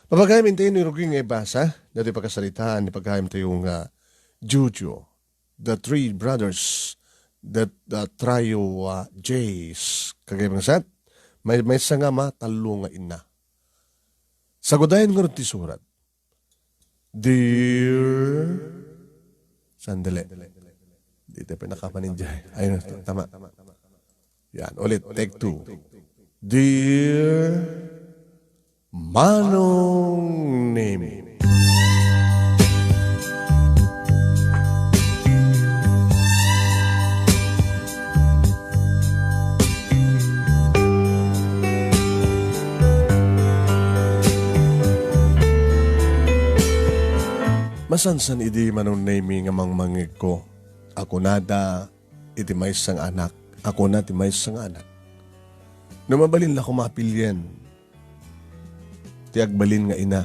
Papagayam tayo ni Ruging nga ibasa, dati pagkasalitaan ni pagkayam tayo nga Juju, the three brothers, the trio Jays, kagayam nga sat, may nga talo nga ina. Sagudayan nga rin ti surat. Dear, sandali. Dito pa nakapaninjay. Ayun, tama. Yan, ulit, take two. Dear Manong Nemi. Masansan idi Manong Nemi nga mangmangig ko. Ako nada iti may sang anak. Ako na ti may sang anak. Numabalin la ko mapilyan. Ti agbalin nga ina.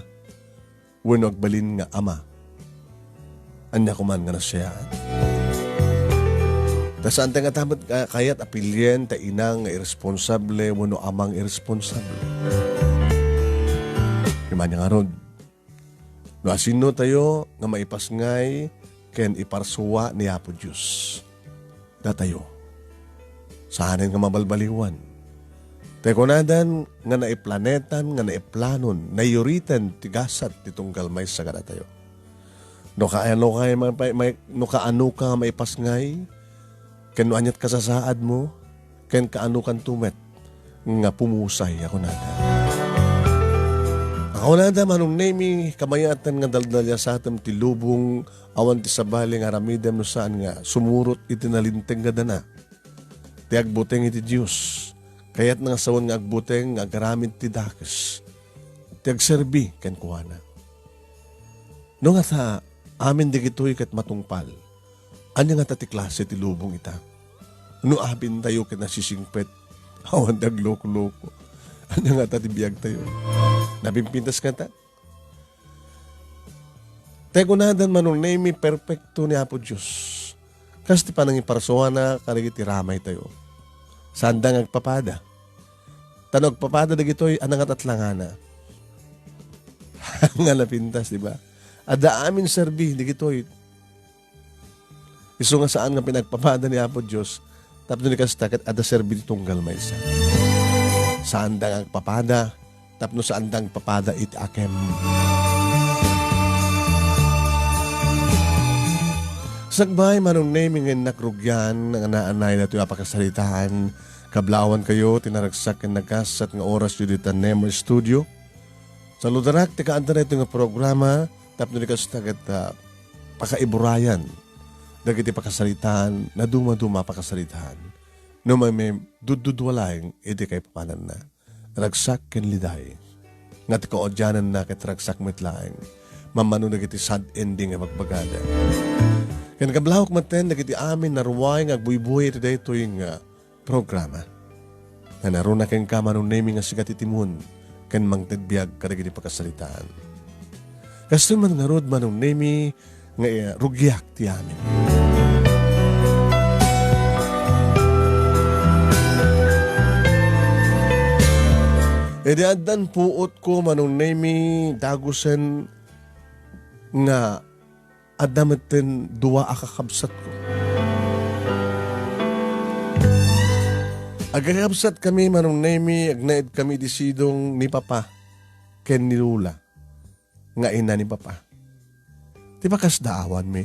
Wano agbalin nga ama. Anya ko man nga nasyaan. Ta saan nga tamat kayat apilyan ta inang nga irresponsable wano amang irresponsable. Kimanya nga ron. No asino tayo nga maipasngay ken iparsuwa ni Apo Diyos. Datayo. Saanin nga mabalbaliwan. Tekonadan nga naiplanetan, nga naiplanon, nayuritan, tigasat, titunggal may sagada tayo. No kaano ka maipasngay, ken no anyat kasasaad mo, ken kaano kan tumet, nga pumusay ako nadan. Ako nada Manong Nemi, kamayatan nga daldalya sa atam ti lubong awan ti sabali nga ramidem no saan nga sumurot iti nalinteng nga dana. Ti agbuteng iti Diyos. Kaya't nga sawan nga agbuteng nga agaramid ti dakes. Ti agserbi ken kuana. No nga sa amin digitoy ket matungpal. Anya nga ti klase ti lubong ita. No abin tayo ket nasisingpet. Awan dag loko-loko. Anya nga ti biyag tayo. Nabimpintas ka ta. Teko nadan Manong Nemi, perfecto ni Apo Diyos. Kasi ti panang iparsuwa na kaligit iramay tayo. Sandang agpapada. Tanog papada na gito'y anang atatlangana. Nga napintas, di ba? Ada amin serbi, di gito'y. Iso nga saan nga pinagpapada ni Apo Diyos, tapos ni kastakat, ada serbi tunggal may isa. Sandang agpapada, tapno sa andang papada it akem. Sagbay Manong Nemi nga nakrugyan nga naanay na ito apakasalitaan. Kablawan kayo, tinaragsak ang nagkasat nga oras yun dito Nemer Studio. Sa ludarak, tikaanta na ito nga programa, tapno ni kastagat pakaiburayan. Dagiti pakasalitaan, na duma-duma pakasalitaan. No may dududwalayang, iti kay papanan na. Ragsak ken liday. Nga ti kaodyanan na ket ragsak metlaeng. Mamano na kiti sad ending nga magbagada. Ken kablahok maten na kiti amin naruway nga agbuy-buhay iti daytoy nga programa. Na naroon na ken ka Manong Nemi nga sigat itimun ken mangtagbiag kadagiti pakasalitaan. Kasto man nga rod Manong Nemi nga rugyak ti amin. Edi adan puot ko Manong Nemi dagusen nga adameten dua akakabsat ko. Agakabsat kami Manong Nemi, agnaid kami disidong ni Papa ken ni Lula nga ina ni Papa. Di ba kas daawan mi?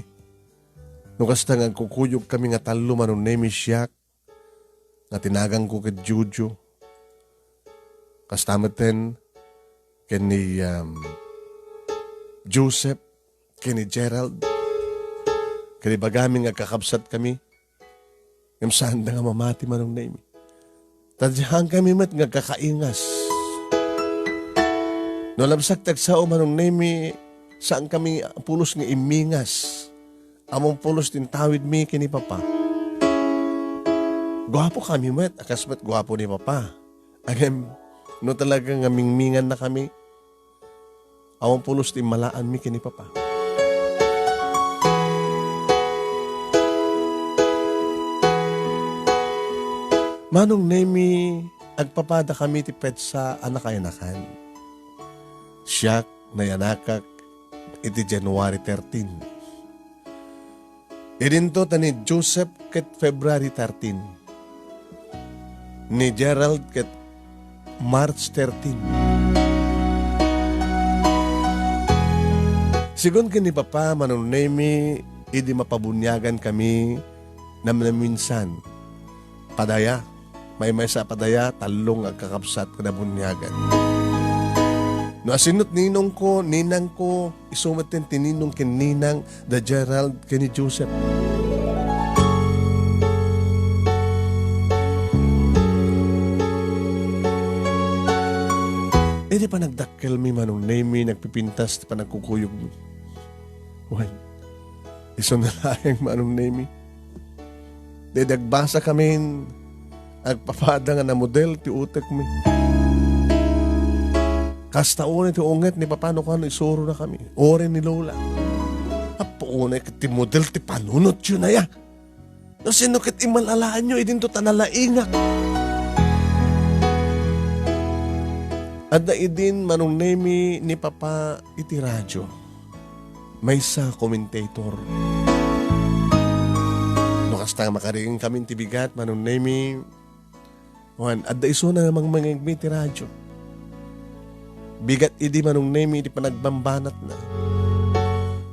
No kas nga kukuyog kami nga talo Manong Nemi siyak nga tinagang ko ket Juju. Kastameten ken ni Joseph, ken ni Gerald, ken ni Bagaming agkakabsat kami. Ngam saan nga mamati Manong Nemi. Tadyahan kami mat nga kakaingas. No labsak tagsao Manong Nemi, saan kami pulos nga imingas. Among pulos din tawid mi kini Papa. Gwapo kami mat, akas mat gwapo ni Papa. Agam, no talaga nga mingmingan na kami. Among pulos din malaan mi kini Papa. Manong Nemi, agpapada kami ti pet sa anak-anakan. Siya nayanakak iti January 13. Idinto ni Joseph ket February 13. Ni Gerald ket March 13. Sigon kini Papa manunemi idi mapabunyagan kami na minsan. Padaya, may sa padaya, talong agkakapsat ka na bunyagan. No asinot ninong ko, ninang ko, isumatin tininong kininang da Gerald kini Joseph. Di pa nagdakkel mi manong name nagpipintas di pa nagkukuyog mi. Well, iso na laing manong name. Di dagbasa kami agpapada nga na model ti utek mi. Kastaon iti unget ni papano kano isuro na kami. Ore ni Lola. Apo unay ti model ti panunot yun na ya. No sino ket imalalaan nyo idin to tanalaingak. At na idin manong nemi ni Papa iti radyo. May sa commentator. No kasta makaringin kami ti bigat manong nemi. At da iso na namang mangigmi ti radyo. Bigat idi manong nemi iti panagbambanat na.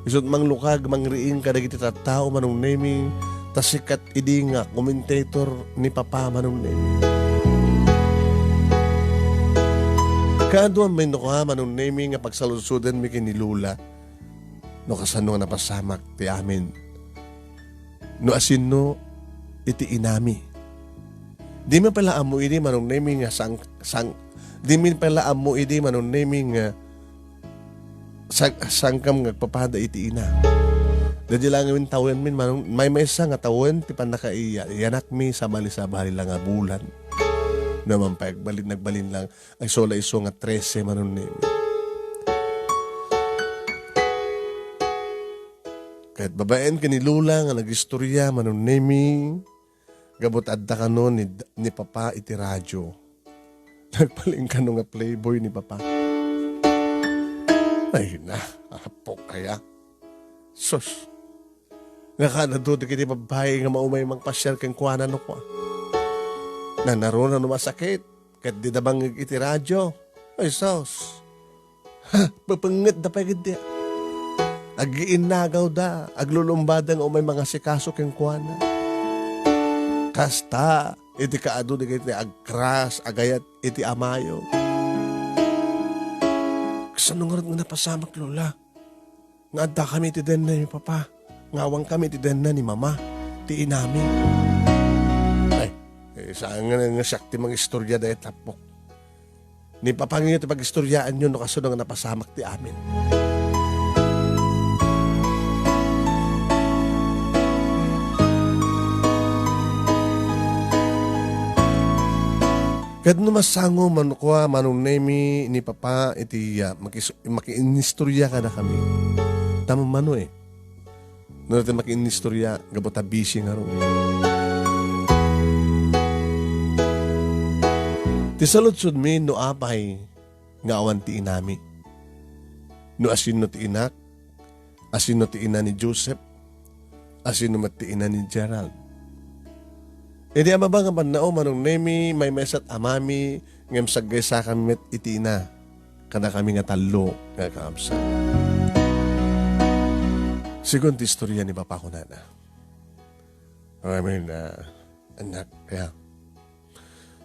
Isot mang lukag mangriing kadag iti tattao manong nemi. Tasikat idi nga commentator ni Papa manong nemi. Kaduan may nukuha manong naming nga pagsalusudan mi kini Lula. No kasano nga napasamak ti amin. No asin no iti inami. Di man pala amo idi manong naming nga di man pala amo idi manong naming nga sangkam ngagpapada iti ina. Dadi lang ngawin tawen min manong may mesa nga tawen ti panakaiya. Yanak mi sa bali lang nga bulan. Naman pa, nagbalin lang, ay sola iso nga 13 manon nemi. Kahit babaen ka ni Lula nga nag-istorya manon nemi, gabot adda ka no ni Papa iti radyo. Nagpaling ka no nga playboy ni Papa. Ay na, apo kaya. Sus, nga ka na doon kiti babae nga maumay magpasyal kang kuwanan no kwa. Na naroon na masakit, kahit di na bang iti radyo. Ay, sos. Ha, papangit na pagid di. Ag-iinagaw da, aglulumbada nga umay mga sikaso keng kuwana. Kasta, iti kaado di iti agkras, agayat iti amayo. Kasano nga rin nga napasamak, Lola? Nga adda kami iti den na ni Papa. Ngawang kami iti den na ni Mama. Ti inami. Saan nga sakti mga istorya dahil tapok. Ni papangin ito pag-istoryaan nyo no kaso nga napasamak ti amin. Kad numasango manukwa manong nemi ni Papa iti makiinistorya ka na kami. Tama mano eh. No natin makiinistorya gabota busy nga ro. Ti saludsod mi no apay nga awan ti inami. No asin no ti inak, asin no ti ina ni Joseph, asin no ti ina ni Gerald. E di amaba nga panao manong nemi may mesat amami ngem saggay sa kami met iti ina. Kada kami nga talo nga kaamsa. Sigon ti istorya ni Papa ko nana. Anak, kaya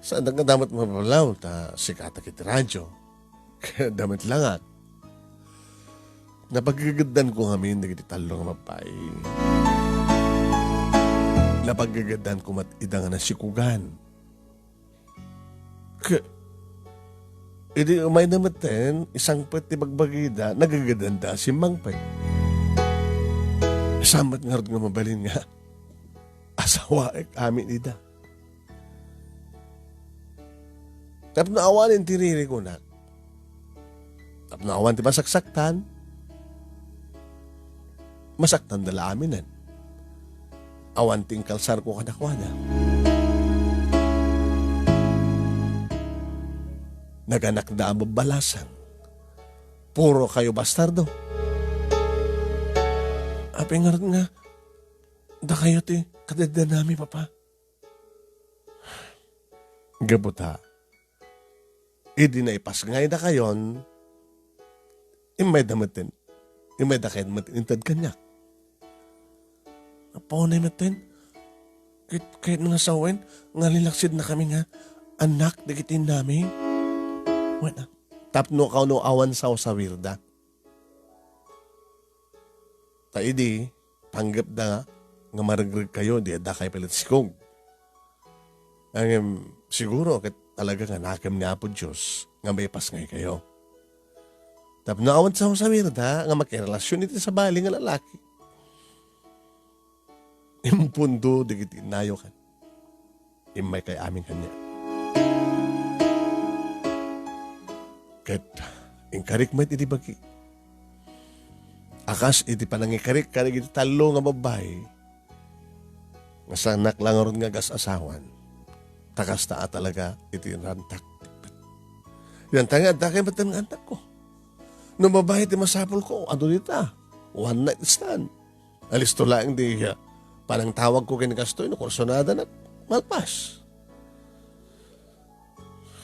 saan nga damat mapalaw ta sikata kiti radyo. Kaya damat langat. Napagagadan ko kami hindi talo nga mapay. Napagagadan ko matidang na sikugan. Hindi umay namaten isang pati bagbagida nagagadanda si Mangpay. Samat nga rin nga mabalin nga asawa amin ida. Tapos naawanin tiriri ko na. Tapos naawan ti masaksaktan. Masaktan dala aminan. Awan ting kalsar ko kadakwana. Naganak da ang babalasan. Puro kayo bastardo. Apeng nga, da kayo ti, kadada nami, papa. Gabuta. Idi na ipas ngay da kayon, imay damatin. Imay da kayo damatin, intad kanyak. Apo na matin, kahit nga sawen, nga lilaksid na kami nga, anak, dikitin namin. Wala. Tapno ka no awan sa wirda. Ta idi, tanggap da nga maragrig kayo, di da kayo pilit sikog. Ang siguro, talaga nga nakam niya po Diyos, nga may pas ngay kayo. Tapno awan sa wirda, nga makirelasyon ito sa bali nga lalaki. Impundo, dikitin nayo kan. Imay kay amin kanya. Ket, ingkarik mo iti bagi. Akas iti panangikarik, karig iti talo nga babay. Nga sanak lang ron nga gas-asawan. Takas taa talaga iti rantak. Yan tanga, dakay matan nga antak ko. Nung babae iti masapol ko, ano dita? One night stand. Alis to lang di panang tawag ko kinikastoy no kursonada na malpas.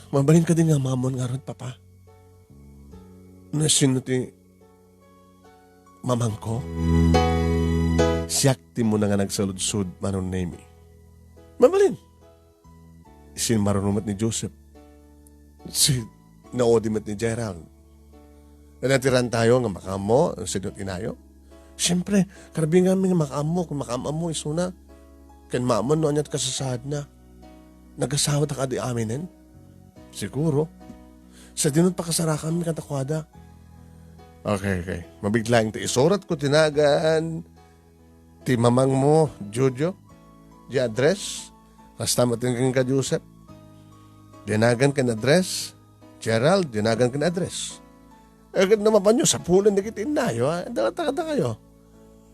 Mabalin ka din nga mamon nga ron, papa. Nasin ti mamang ko, siyakti mo na nga nagsaludsud manon nemi. Mabalin. Isin marunumat ni Joseph. Si naodimat ni Gerald. Nanatiran tayo nga makamo, ang sinot inayo. Siyempre, karabing nga mga makamo, kung makama mo, isuna. Kan mamon no anyat kasasad na. Nagasawa ta ka di aminin. Siguro. Sa dinot pa kasarakan mi katakwada. Okay. Mabiglang ti isurat ko tinagan ti mamang mo, Jojo, di address. Kasta matingin ka, Joseph. Dinagan ka na address. Gerald, dinagan ka na address. Agad naman pa nyo, sa pulan na kitin na yo, dalata kayo.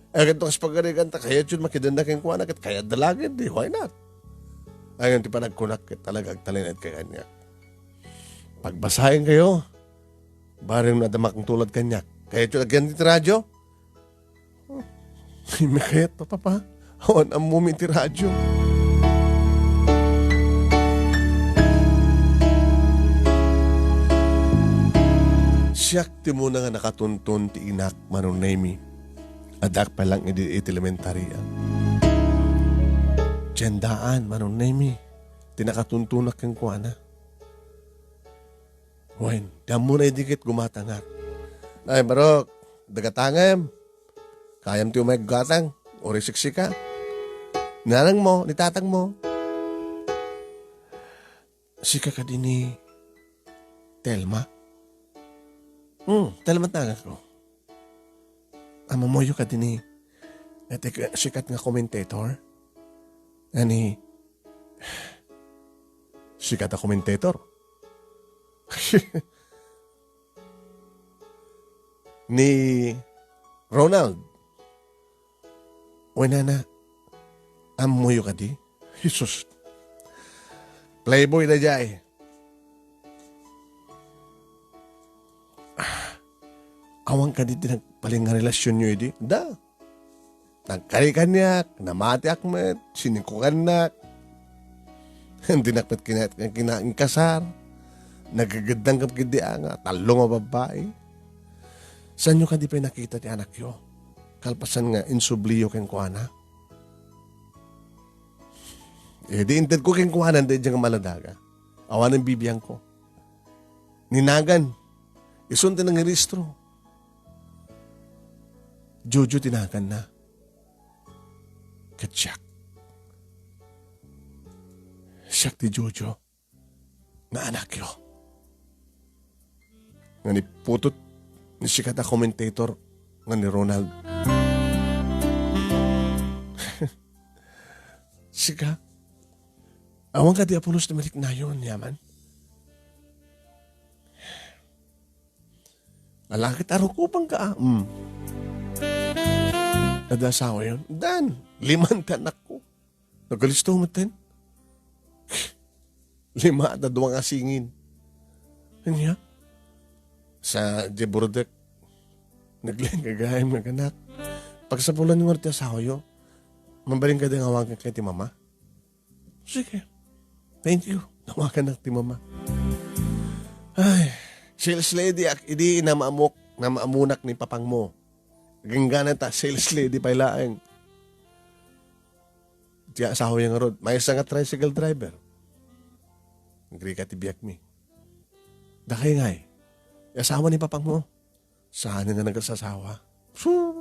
Agad to kas pagarigan ta, kaya yun makidanda kayong kuwanak at kaya dalagin, di, why not? Ayun, ti pa nagkunak, talaga agtalinat kay kanya. Pagbasahin kayo, bareng nadamak ang tulad kanyak. Kaya ito lagyan ti radyo? May kayat pa, papa. Awan ang mumi ti radyo. Siyak ti muna nga nakatuntun ti inak manunaymi. Adak pa lang iti elementarya. Tiyandaan manunaymi. Tinakatuntunak kang kuwana. Wen, damo na idikit gumatangak. Ay, barok, dagatangam. Kayam ti umay gatang, ori siksika. Nanang mo, nitatang mo. Sika ka din ni Telma. Telma tangak ko. Amamoyo ka din ni sikat nga commentator. Ani, sikat na commentator. Ni Ronald. O na, amuyo ka di? Jesus. Playboy na jay. Awang ka di nagpaling nga relasyon nyo edi? Da. Nagkarikan niya, namati akmet, sinikukan na. Hindi nakpat kinaing kasar. Nagagandang kapagindi nga, talong nga babae. Saan nyo ka di pa nakita ti anak yo? Kalpasan nga, insubliyo keng kuana. Di intad ko keng kuana, hindi dyan maladaga. Awan ang bibiyang ko. Ninagan. Isunti ng registro. Jojo tinagan na. Katsyak. Siyak ti Jojo. Nga anak yo. Nga ni putot ni sikat na commentator nga ni Ronald. Sika, awang ka di apulos na malik na yun, yaman. Alakit arukupang ka, Nadasawa yun. Dan, 5 tanak ko. Nagalisto mo ten. 5 at 2 asingin. Kanya? sa Jeburdek. Naglingagahin mga anak. Pag sa pulan yung orte asawa yo, mabaling ka din hawakan kay ti mama. Sige. Thank you. Hawakan na ti mama. Ay, sales lady ak idi na maamunak ni papang mo. Ganggana ta sales lady pa ilaeng. Ti asawa yung rod. May isa nga tricycle driver. Nagri ka ti biyak mi. Dakay nga asawa ni papang mo. Saan nga nagkasasawa?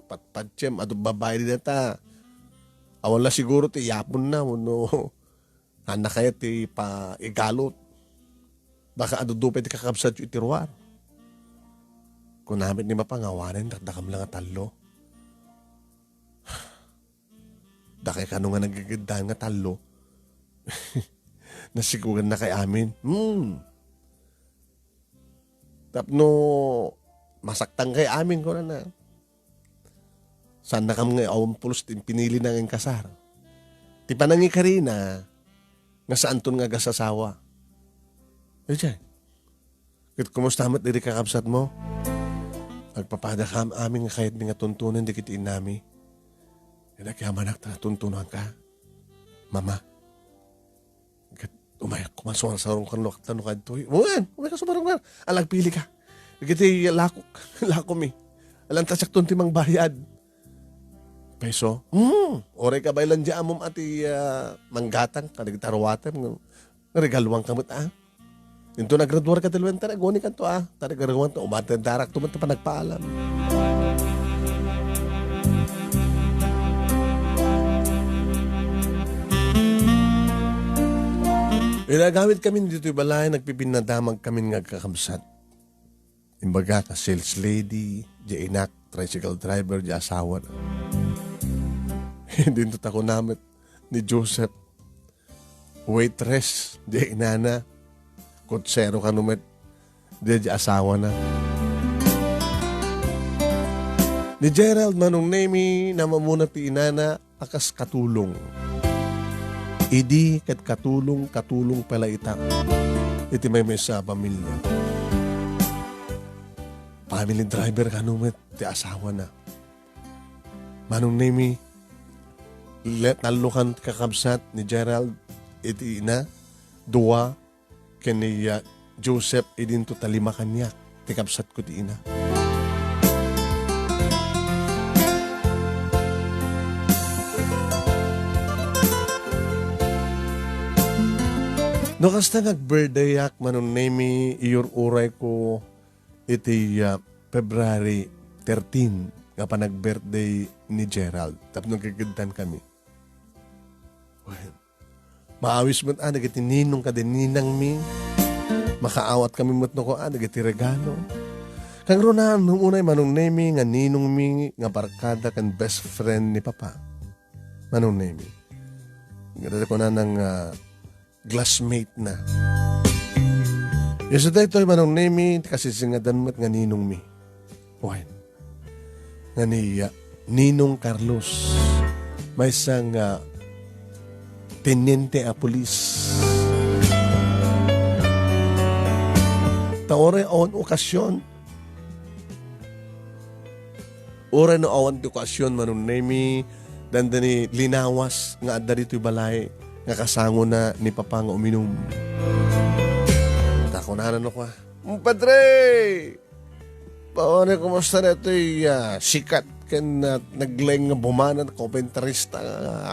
Patpatsem, ato babae din ta. Awala siguro ti yapon na, no. Anak kaya ti pa igalot. Baka adudupay ti kakabsat yung itiruar. Kung namin ni mapangawanan, dakdakam lang at talo. Dakay ka nung nga nagagandaan nga talo. Nasiguran na kay amin. Tapno, masaktang kay amin ko na. Saan na kam nga awang pulos din pinili na ng kasar. Ti panangi ka rin na nga saan ton nga gasasawa. E dyan. Kit kumusta amat diri kakabsat mo? Agpapadakam amin nga kahit nga tuntunan di kitiin nami. Kaya kaya manak na tuntunan ka. Mama. Umayak kumasuan sa rong kanlok tanukad to. Umay ka sa barang alagpili ka. Giti lako mi. Alang tasak tuntimang bayad. Peso? Oray ka bailan di amom ati manggatang kanagtarwatan. Regaluang kamot Ito nagraduar ka tilwen tara goni ka to Tara garawan to umatang darak tuman pa nagpaalam. Inagamit kami dito yung balay, nagpipinadamag kami nga kakabsat. Imbaga ka sales lady, di inak, tricycle driver, di asawa na. Hindi ito tako namit ni Joseph. Waitress, di inana. Kutsero ka numit, di asawa na. Ni Gerald manong nemi na mamuna ti inana akas katulong. Idi kat katulong pala ita. Iti may sa pamilya. Family driver ka numit, ti asawa na. Manong nemi, nalukan kakabsat ni Gerald, iti ina, dua, kaniya Joseph, idin to talima kanyak, ti kabsat ko ti ina. No kasta nag-birthday yak manong nemi iyor uray ko iti February 13 nga pa nag-birthday ni Gerald. Tapos nagkagandan kami. Well, maawis mo't nagiti ninong ka din ninang mi. Makaawat kami mo't no ko nagiti regalo. Kang ronahan nung unay manong nemi nga ninong mi nga barkada kan best friend ni Papa. Manong nemi. Ganda ko na ng glassmate na. Yung sa daytoy manong nemi, kasi singadan mo't nga ninong mi. Why? Nga niya, Ninong Carlos. May isang teniente a pulis. Taore on okasyon. Ora no awan ti okasyon manong nemi, dandani linawas nga adda dito'y balay. Nga kasango na ni Papa nga uminom. Takunanan ako Padre! Paano kumusta na ito'y sikat kan nagleng nga bumanan komentarista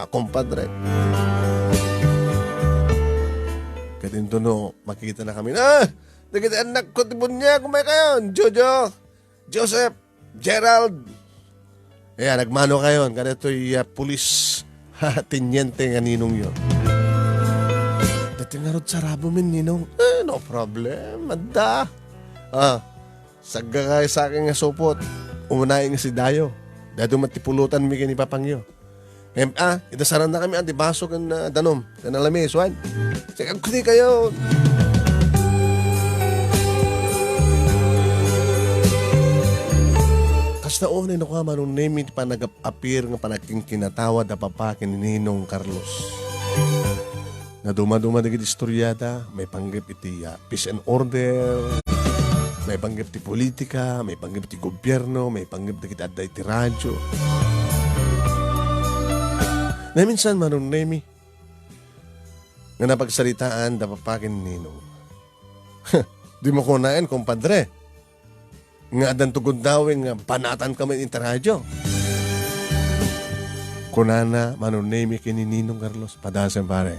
kompadre. Katinto no, makikita na kami. Nagkita anak ko tibon niya kumay kayo. Jojo, Joseph, Gerald. Nagmano kayo. Kanito'y pulis tiniente nga ninong yun. Dati nga rod sarabo min ninong. No problem. Manda. Sagga kayo sa akin nga supot. Umunayin nga si Dayo. Dado matipulutan mi kini Papangyo. Itasaran na kami baso kan danom. Kan alami, suwan. Sige, kuti kayo. Kasta onin ako manong name pa nag-appear nga panaking kinatawad na papakin ni Ninong Carlos. Na duma-duma na istoryada, may panggap iti peace and order. May panggap ti politika, may panggap ti gobyerno, may panggap ti kita aday ti radyo. Na minsan manong nemi, nga napagsalitaan, dapapakin ninong. Di mo kunain, kumpadre. Nga adan tugod daw, nga panatan kami in radyo. Kunana, manong nemi kinininong Carlos, padasan pare.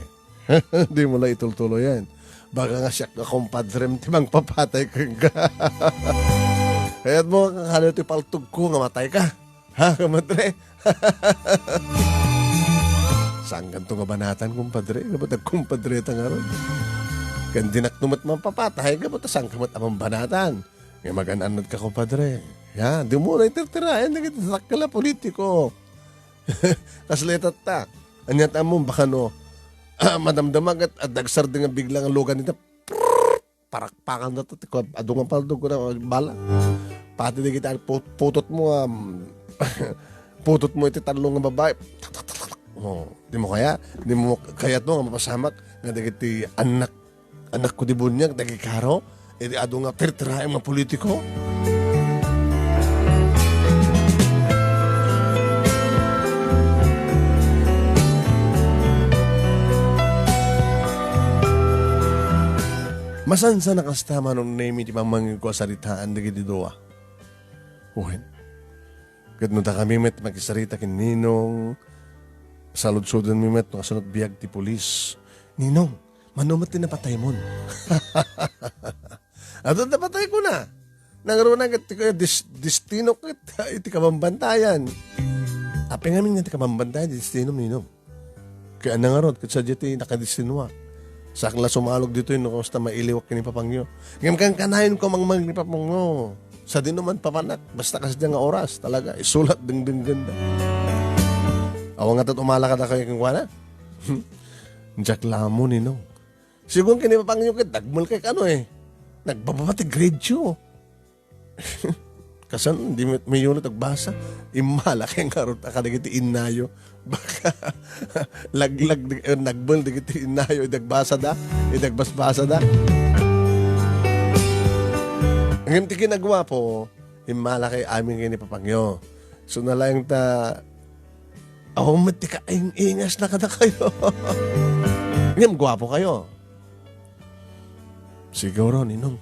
Di mo lang itultulo yan. Baka nga siya ka kumpadre, timang papatay ka nga. Kaya't mo, kakalo ito paltug ko, nga matay ka. Ha, kamadre? Saan ganito nga banatan, kumpadre? Kabat nagkumpadre ta nga ron. Kandinak numat mapapatay, kabat saan kamat amang banatan? Nga mag-ananod ka, kumpadre. Yan, di mo na itirtirayan, nagitisak ka la politiko. Kasletat ta. Anyat among baka no, madamdamag at dagsar din nga biglang ang lugan nito. Parakpakan na ito. Adungan paldog ko na bala. Pati di kita putot mo putot mo iti talong nga babae. Oh, di mo kaya? Di mo kayat mo nga mapasamak nga dagiti anak ko di bunyag dagi karo. Iti adungan pertirahe mga politiko. Masan sa nakastama nung name iti mamangin ko saritaan dagi di doa. Uhin. Kadno ta kami met makisarita kin Ninong. Salud-sudan mi met nakasunod biyag ti pulis. Ninong, manumat ti napatay mon. Ato napatay ko na. Nangaroon na iti destino kit iti kamambantayan. Ape ngamin nga iti kamambantayan iti destino Ninong. Kaya nangaroon kat sa jeti nakadestinua. Sakla sumalog dito yun, basta mailiwak kini papangyo. Ngayon kang kanayon ko mang ni papangyo. Sa din naman papanak, basta kasi nga oras talaga. Isulat ding ganda. Awang nga umalakad na kayo kong wana. Jack lamo ni no. Siguro kini papangyo kay dagmol kay kano eh. Nagbababati grade 2. Kasan, di may unit nagbasa. Imala kayong karot akadagiti inayo. Baka laglag nagbol digiti inayo idagbasa da. Idagbasbasa da. Ang ti ginagawa po, imala kay aming kini papangyo. So nalang ta mati ka ingas na kada kayo. Ngayon, gwapo kayo. Siguro, Ninong.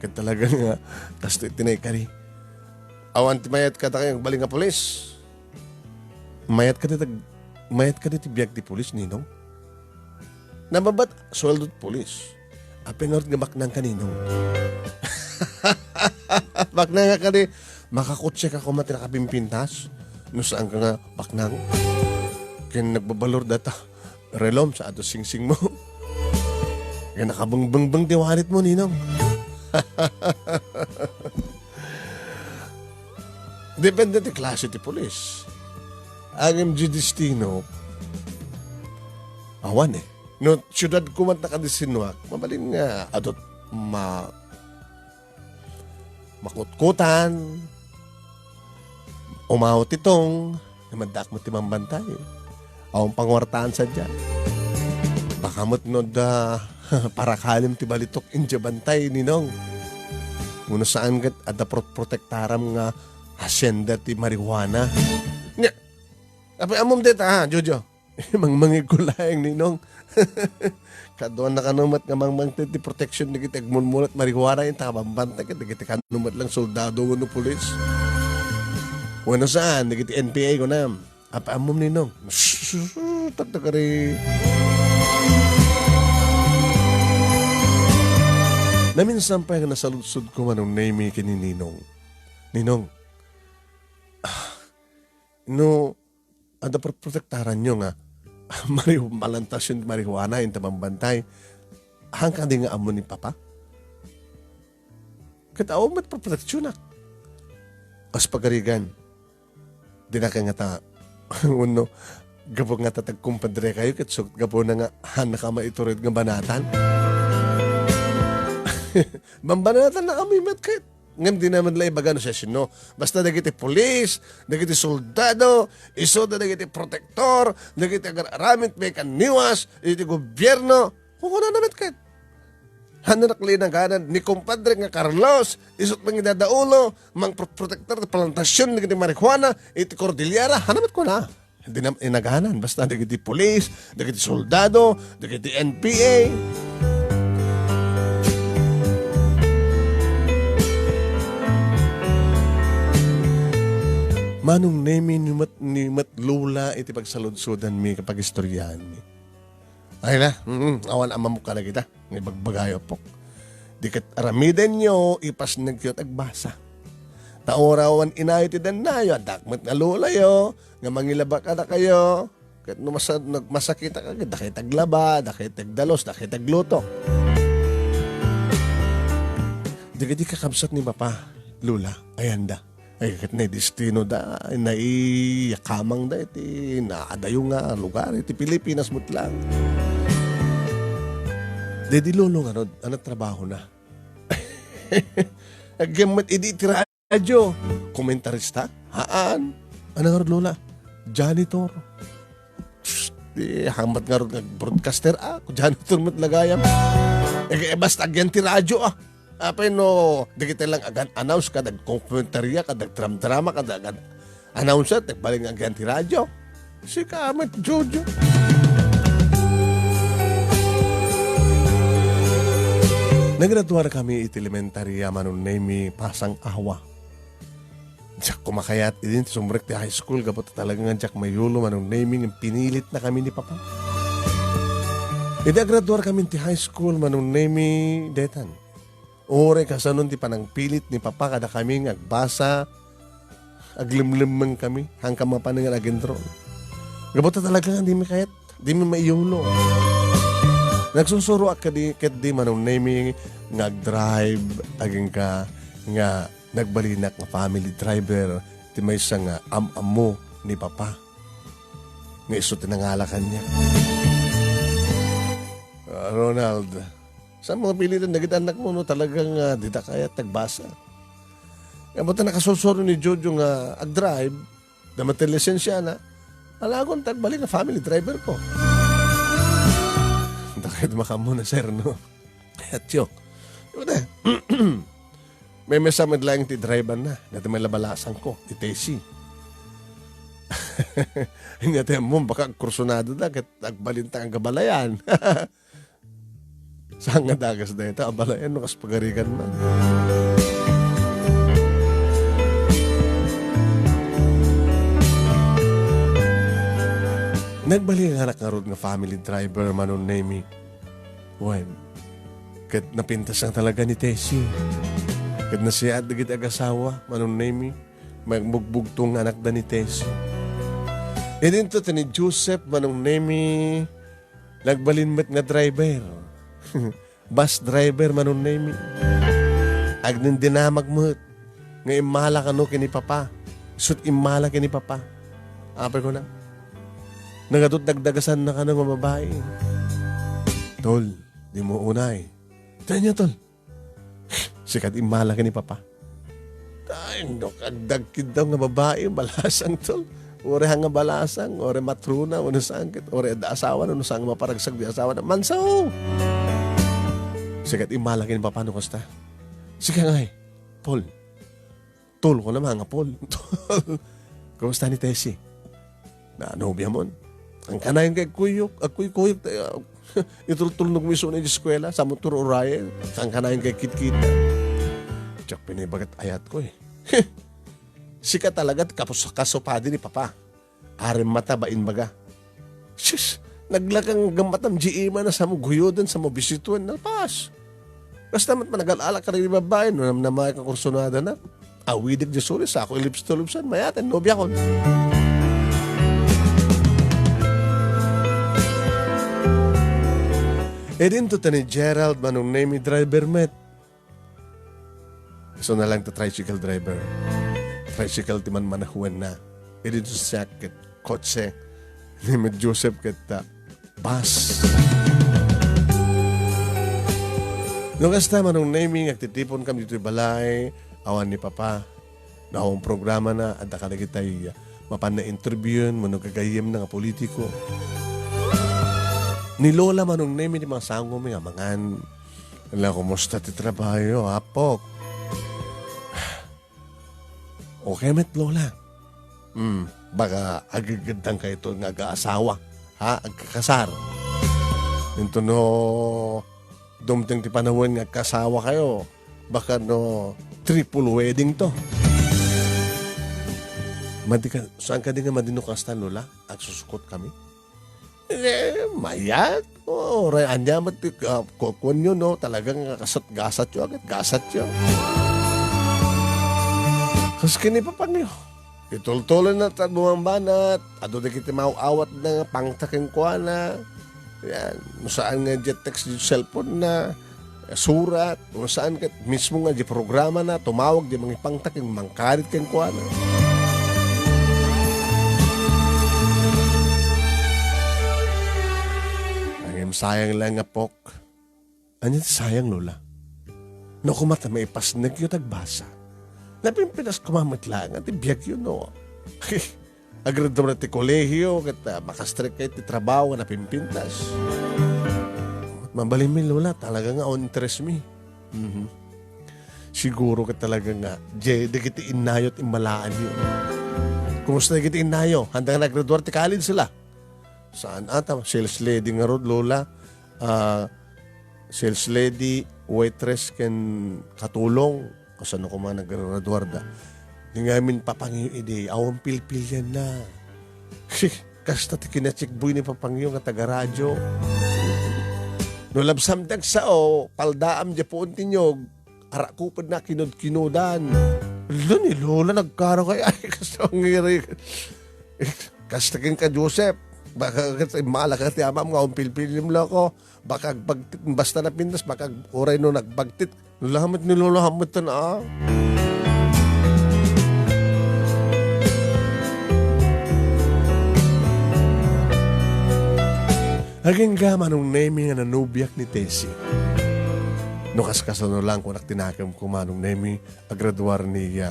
Kaya talaga nga, tas tinay ka rin. Awan ti mayat ka tayo baling nga pulis. Mayat ka dito biyag ti pulis, Ninong. Nababat, sweldo ti pulis. Apinort nga baknang ka, Ninong. Baknang ka di, makakutse ka kung mati nakapimpintas. No saan ka nga baknang. Kaya nagbabalor data. Relom sa ato sing-sing mo. Kaya nakabangbang diwalit mo, Ninong. Depende ti klase ti polis. Ang MG Destino, awan eh. No, syudad kumat nakadisinuak, mabalin nga adot makutkutan, umawot itong, namadak mo ti mambantay. Awang pangwartaan sa dyan. Baka mo't no para kalim ti balitok inja bantay, Ninong. Muna saan gat ada protektaram nga hasyenda ti marijuana. Nya, apay amom deta ha, Jojo. Mangmangig ko lang, Ninong. Kadoan na kanumat nga mangmang ti protection na kita agmunmulat marijuana yung takabambanta kita. Kita kanumat lang soldado no pulis. Wano saan, nagiti NPA ko na. Apay amom, Ninong. Tatakari. Naminsan pa yung nasaludsod ko manong name kini Ninong. Ninong, no, ada protektaran nyo nga, malantas yung marihuana, yung tamambantay, hanggang di nga amo ni Papa. Katao mat proteksyon na. As pagarigan, di na kaya nga ta, uno, gapo nga tatagkumpadre kayo, katsok gapo na nga, hanaka maiturid nga banatan. Mambanatan na kami mat kahit. Ngayon di naman lang ibagano siya sino. Basta nagiti polis, nagiti soldado, iso na nagiti protektor, nagiti ramit may kaniwas, iti gobyerno. Kung na naman kahit. Hananakli na ganan ni kumpadre nga Carlos, isot mang idadaulo, mang protektor na plantasyon ni marijuana, iti Cordillera, hanamat ko na. Hindi na inaganan, basta nagiti polis, nagiti soldado, nagiti NPA. Manong nemi ni matlula iti pagsaludsudan mi kapag istoryahan mi. Ay na, awan amam ka na kita. Ngay bagbagayo po. Dikat aramiden nyo, ipas nagyot agbasa. Taorawan inayo ti danayo, dakmat nga lulayo, nga mangilaba ka na kayo. Kat masakita ka, dakit aglaba, dakit agdalos, dakit agluto. Dikat di kakabsat ni Papa, Lula, ayanda. Ay kat na destino da, naiyakamang da, iti naadayo nga lugar, iti Pilipinas mutlang. Dedi lolo nga ano trabaho na. Agamat idi radyo. Komentarista? Haan? Ano nga lola? Janitor. Di hamat nga broadcaster janitor mat lagayam. Basta agyan ti radyo Apay no, di kita lang agan announce kadag komentarya, kadag drama, kadag announcer, balik agyan ti radyo. Si kamat Jojo. Nagratuar kami iti elementarya manon nemi pasang awa. Diyak kumakayat idin sumrek ti high school kapot talaga nga diyak mayulo manon nemi pinilit na kami ni Papa. Iti agraduar kami ti high school manon nemi detan. Ore kasanon ti panang pilit ni Papa kada kami agbasa aglimlimang kami hanggang mapanangan agentron. Kapot talaga nga di mi kayat, di mi maiyulo. Nagsusuro kat di manong naming nag-drive aging ka nga nagbalinak nga family driver ti may isang am-amo ni Papa. Nga iso tinangalakan niya. Ronald, saan mga pilitan nagit anak mo no talagang di ta kaya tagbasa. Kaya buta nakasusuro ni Jojo nga ag-drive na matilisensya na alagon tagbalik na family driver ko. Kahit makamu na sir, no? At yun. May masamad lang ti driver na. Dati may labalasan ko, ti Tesi. Hindi natin mo, baka kursunado na, kat agbalintang ang gabalayan. Saan nga dagas na ito? Abalayan, no? Kas pagarikan man. Nagbalik ang anak nga road nga family driver manon nemi. When, kat napintas ang talaga ni Tessie. Kat nasiyad na kita agasawa, manon nemi, magbugbugtong anak da ni Tessie. E dinto ni Joseph, manong nemi, nagbalinmet nga driver. Bus driver, manon nemi. Agnin dinamag mo, nga imala ka no kini Papa. Sut imala kini Papa. Apay ko na. Nagadot nagdagasan na ka ng mababae. Tol, di mo unay. Tayo niya, Tol. Sikat imala ka ni Papa. Tayo, no, kagdagkid daw nga babae, balasang, Tol. Ore hanga balasang, ore matruna, ano sangkit, ore asawa, ano sang maparagsag di asawa na mansaw. Sikat imala ka ni Papa, no, kosta? Sika nga Paul. Tol ko naman nga, Paul. Tol. Kumusta ni Tessie? Na nobya mo? Ang kanayin kay kuyok, ako'y kuyok tayo. Itultulnog mo iso na yung eskwela, sa motor o raya. Ang kanayin kay kit-kita. Tsak pinibagat ayat ko Sika talaga kapos kasopadi ni Papa. Arim mata bain baga. Sis, naglakang gamatam GE man na sa mo guyodan, sa mo bisituan na pas. Basta managal-alak ka rin ni babae, no na may kakursunada na. Awidig di sulis, ako ilips-tulipsan, mayatan, nobya ko. E din to ni Gerald manong name driver met. So na lang to tricycle driver. Tricycle ti man manahuan na. E din to siya ket kotse. Ni Joseph ket bus. Nung kasta manong naming agtitipon kami dito balay. Awan ni Papa. Naong programa na at nakalagitay mapan na interviewin manong kagayim na nga politiko. Ni Lola manong name ni mga sanggo mga mangan Wala, kumusta ti trabaho, apok? Okay, met lola. Baka agagandang kayo ito ng aga-asawa. Ha? Agkakasar. Ito no, dumting ti panahon ng agkasawa kayo. Baka no, triple wedding to. Saan ka din nga madinukastan, lola? At susukot kami? Mayat. Anya mati kukuan nyo, no? Talagang gasat yun agad. Gasat yun. Kas kini pa panyo. Itultulan na buwang banat. Ado na kita mauawat na pangtaking kuha na. Yan. Saan nga jet text yung cellphone na. Surat. Saan ka mismo nga di programa na. Tumawag di mga pangtaking mangkarit kang kuha na. Sayang lang nga pok. Anyan sayang, lola. No kumata may ipasnag yun nagbasa. Napimpinas kumamit lang at ibiyag yun, no. Agrad naman ti kolehiyo kat makastrik kayo ti trabaho na pimpintas. Mabalin mi, lola, talaga nga on interest mi. Siguro ka talaga nga, di kiti inayot imalaan yun. Kumusta na kiti inayo? Handang naggraduar ti college sila. Saan ata? Sales lady nga rod, lola. Sales lady, waitress, ken katulong. O saan ako man nag-graduarda. Ngayon papangyo ide, awang pilpil yan na. Kasta ti kinachikboy ni papangyo nga taga-radyo. No labsamdag sa paldaam di po untinyog, arakupad na kinod-kinodan. Ni lola nagkaro kay ay kasta ang ngiri. Kasta kin ka Joseph. Baka malaka ti amam nga pilpilim lang ko. Baka bagtit, basta na pindas, baka oray no nagbagtit. Nulahamit ni Lola hamit na Haging gaman nung naming nga nanubiyak ni Tessie. No kaskasano lang kung naktinakam ko manong naming agraduar ni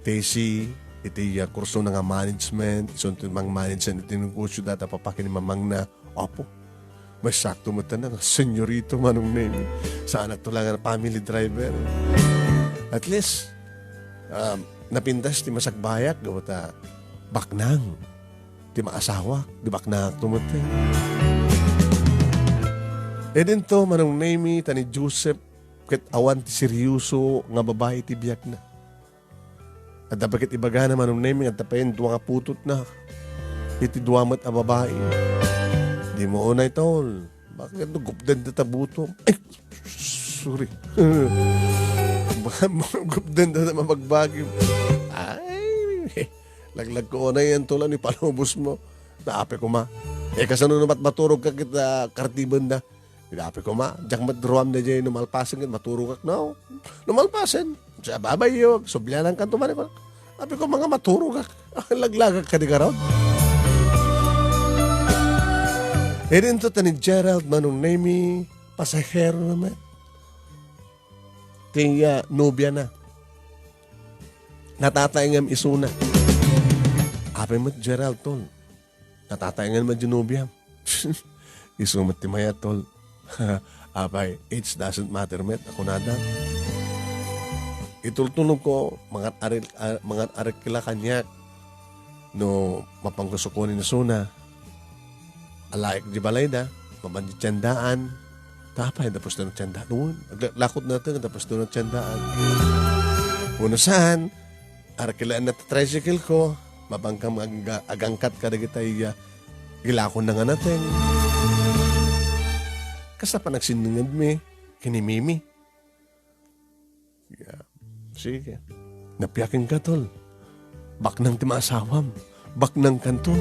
Tessie. Iti kurso na nga management, isunod mang management iti ng kurso data papakin ni mamang na, opo, may sakto mo na nga, senyorito manong name. Saan at lang ang family driver. At least, napintas ti masagbayak, gawata, baknang, ti maasawa, di baknang tumutin. E din to, manong name, tani Joseph, ket awan ti seryoso, nga babae ti biyak na. At dapat ibaga naman ng naming at tapayin duwa nga putot na. Iti duwamat a babae. Di mo unay tol. Bakit gupdan na tabuto? Ay, sorry. Gupdan na naman magbagi. Ay, laglag ko unay yan tol. Ni palubos mo. Naapi ko ma. Kasano naman maturog ka kita kartiban na. Naapi ko ma. Diyak madruam na dyan numalpasan ka. Maturog ka na. Numalpasan. Sa babay yun, subyanan ka tumari ko. Sabi ko, mga maturog ka. Laglagag ka di ka raw. E rin to ni Gerald manong name pasahero naman. Kaya nobya na. Natatayangam isuna. Ape mo Gerald tol. Natatayangam mo nobya. Isumat ti maya tol. Apay, age doesn't matter met. Ako nada. Itultunog ko, mga arik kila kanyak no mapangkusukunin na suna. Alaik di balay na, mabandi tiyandaan. Tapay, tapos doon ang tiyandaan. Lakot natin, tapos doon ang tiyandaan. Una saan, arik kila na tricycle ko, mabangkam agangkat ka na kita ilakon na nga natin. Kasta pa nagsinungad mi, kinimimi. Yeah. Sige. Napiyakin ka, tol. Bak nang timasawam. Bak nang kanton.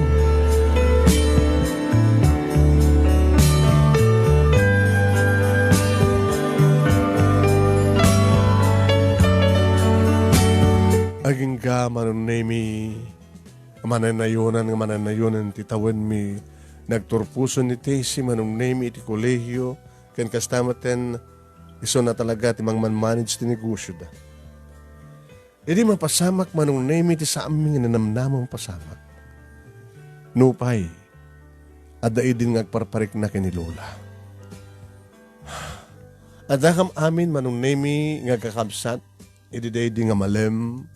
Aging ka, manunay mananayunan, titawan mi. Nagturpuso ni Tessie, manunay mi iti kolehiyo. Kan kastamaten, iso na talaga timang man-manage ti negosyo da. Hindi mapasamak manong name iti sa aming nanamnamang pasamak. Nupay, adai din ngagparparik na kini Lola. At dakam amin manunemi nga kakabsat, ididay di nga malem.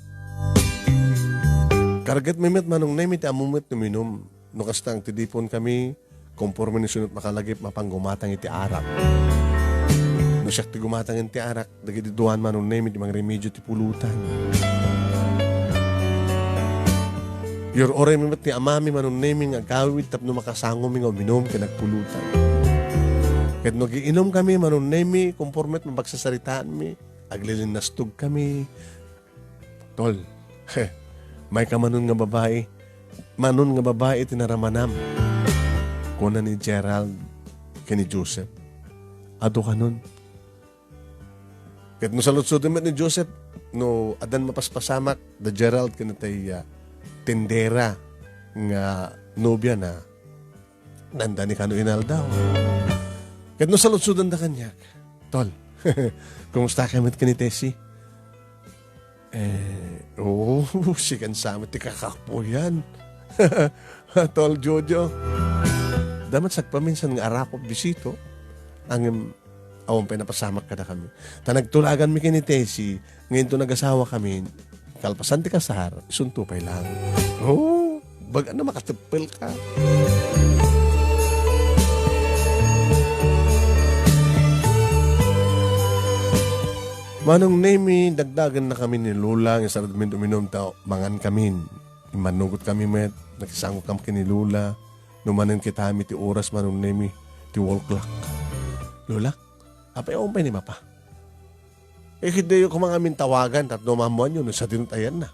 Karagat mimet manunemi ti amumit numinum. Nukastang tidipon kami, konforme ni sunod makalagip mapanggumatang iti arak. No siya ti gumatang iti arak, dagididuan manunemi di mga remedyo ti pulutan. Yor oray mimet ni amami manunemi nga gawid tapno makasangom nga uminom ka nagpulutan. Ket no giinom kami manunemi konformet mabagsasaritaan mi, aglilinastog kami. Tol, may kamanon nga babae. Manon nga babae tinaramanam. Kuna ni Gerald kani Joseph. Ado kanon. Ket no saludsudin ni Joseph no adan mapaspasamak da Gerald kanitay tendera nga nobya na nanda ni kano inaldaw. Ket no saludsudan da kanyak. Tol, kumusta kamit ka ni Tessie? Sikan samit ti kakakpo yan. Tol Jojo. Damat sagpaminsan nga arakop bisito ang awang pinapasamak kada kami. Tanagtulagan mi kini Tessie, ngayon to nag-asawa kami, kalpasan ti kasar, isuntupay lang. Baga na makatipil ka. Manong nemi, dagdagan na kami ni Lula, ng sarad min uminom tao, mangan kami. Manugot kami met, nakisangok kami kini Lula, numanin kita kami ti oras manong nemi, ti wall clock. Lula, apay umpay ni Mapa. Hindi yung kumangamin tawagan, tatlo mamuan yun, sa tinutayan na.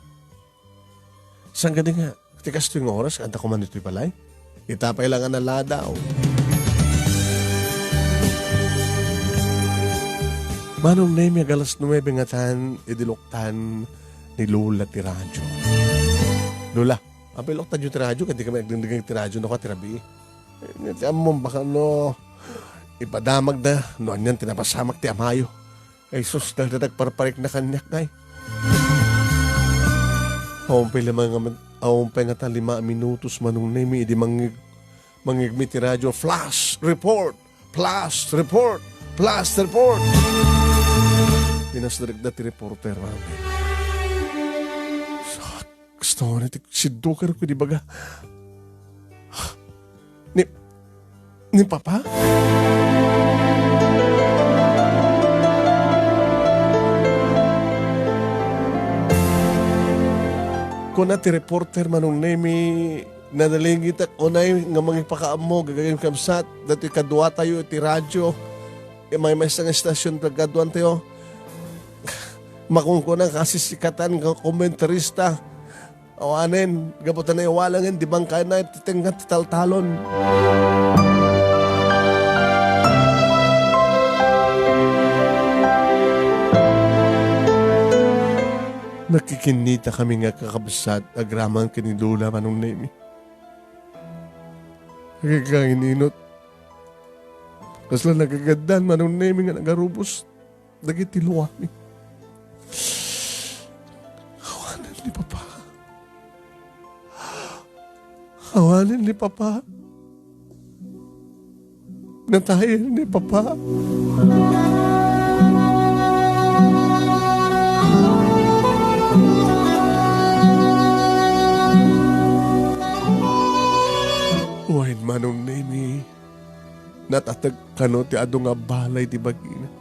Isang ganda nga, tikas ito yung oras, kanta ko man ito'y palay. Itapay lang ang naladaw. Manong nemi agalas 9 nga tan idiloktan ni Lola ti radyo. Lola, apay loktan yung ti radyo, kasi kami nagdindigang ti radyo no ka tirabi. Ngatiyan mo baka no, ipadamag na, noon yan tinapasamak ti amayo. Ay sus, nagparparik na kanyak na eh. Awampay nga ta 5 minutos manong nemi, idi mangigmi ti radyo, flash report, flash report, flash report. Pinasdarig na ti reporter, mami. Gusto ko na si Dokar ko, di baga. Ni Papa? Kung na ti reporter manong nemi, nadalingit at unay nga mga ipakaam mo, gagawin kamsat, dati kadwa tayo ti radyo, may isang estasyon pagkaduan tayo, makungkunang kasisikatan ng komentarista. Awanin, gabutan na iwalangin, di bang kaya na titingkat taltalon. Nakikinita kami nga kakabsat, agraman kinilula manong nemi. Nagkakainot. Kasla nagagadan manong nemi nga nagarubos, nagitiluwami. Awanan ni Papa. Awanan ni Papa. Natayin ni Papa. Uwain manong nemi, natatag kano ti ado nga balay ti bagina.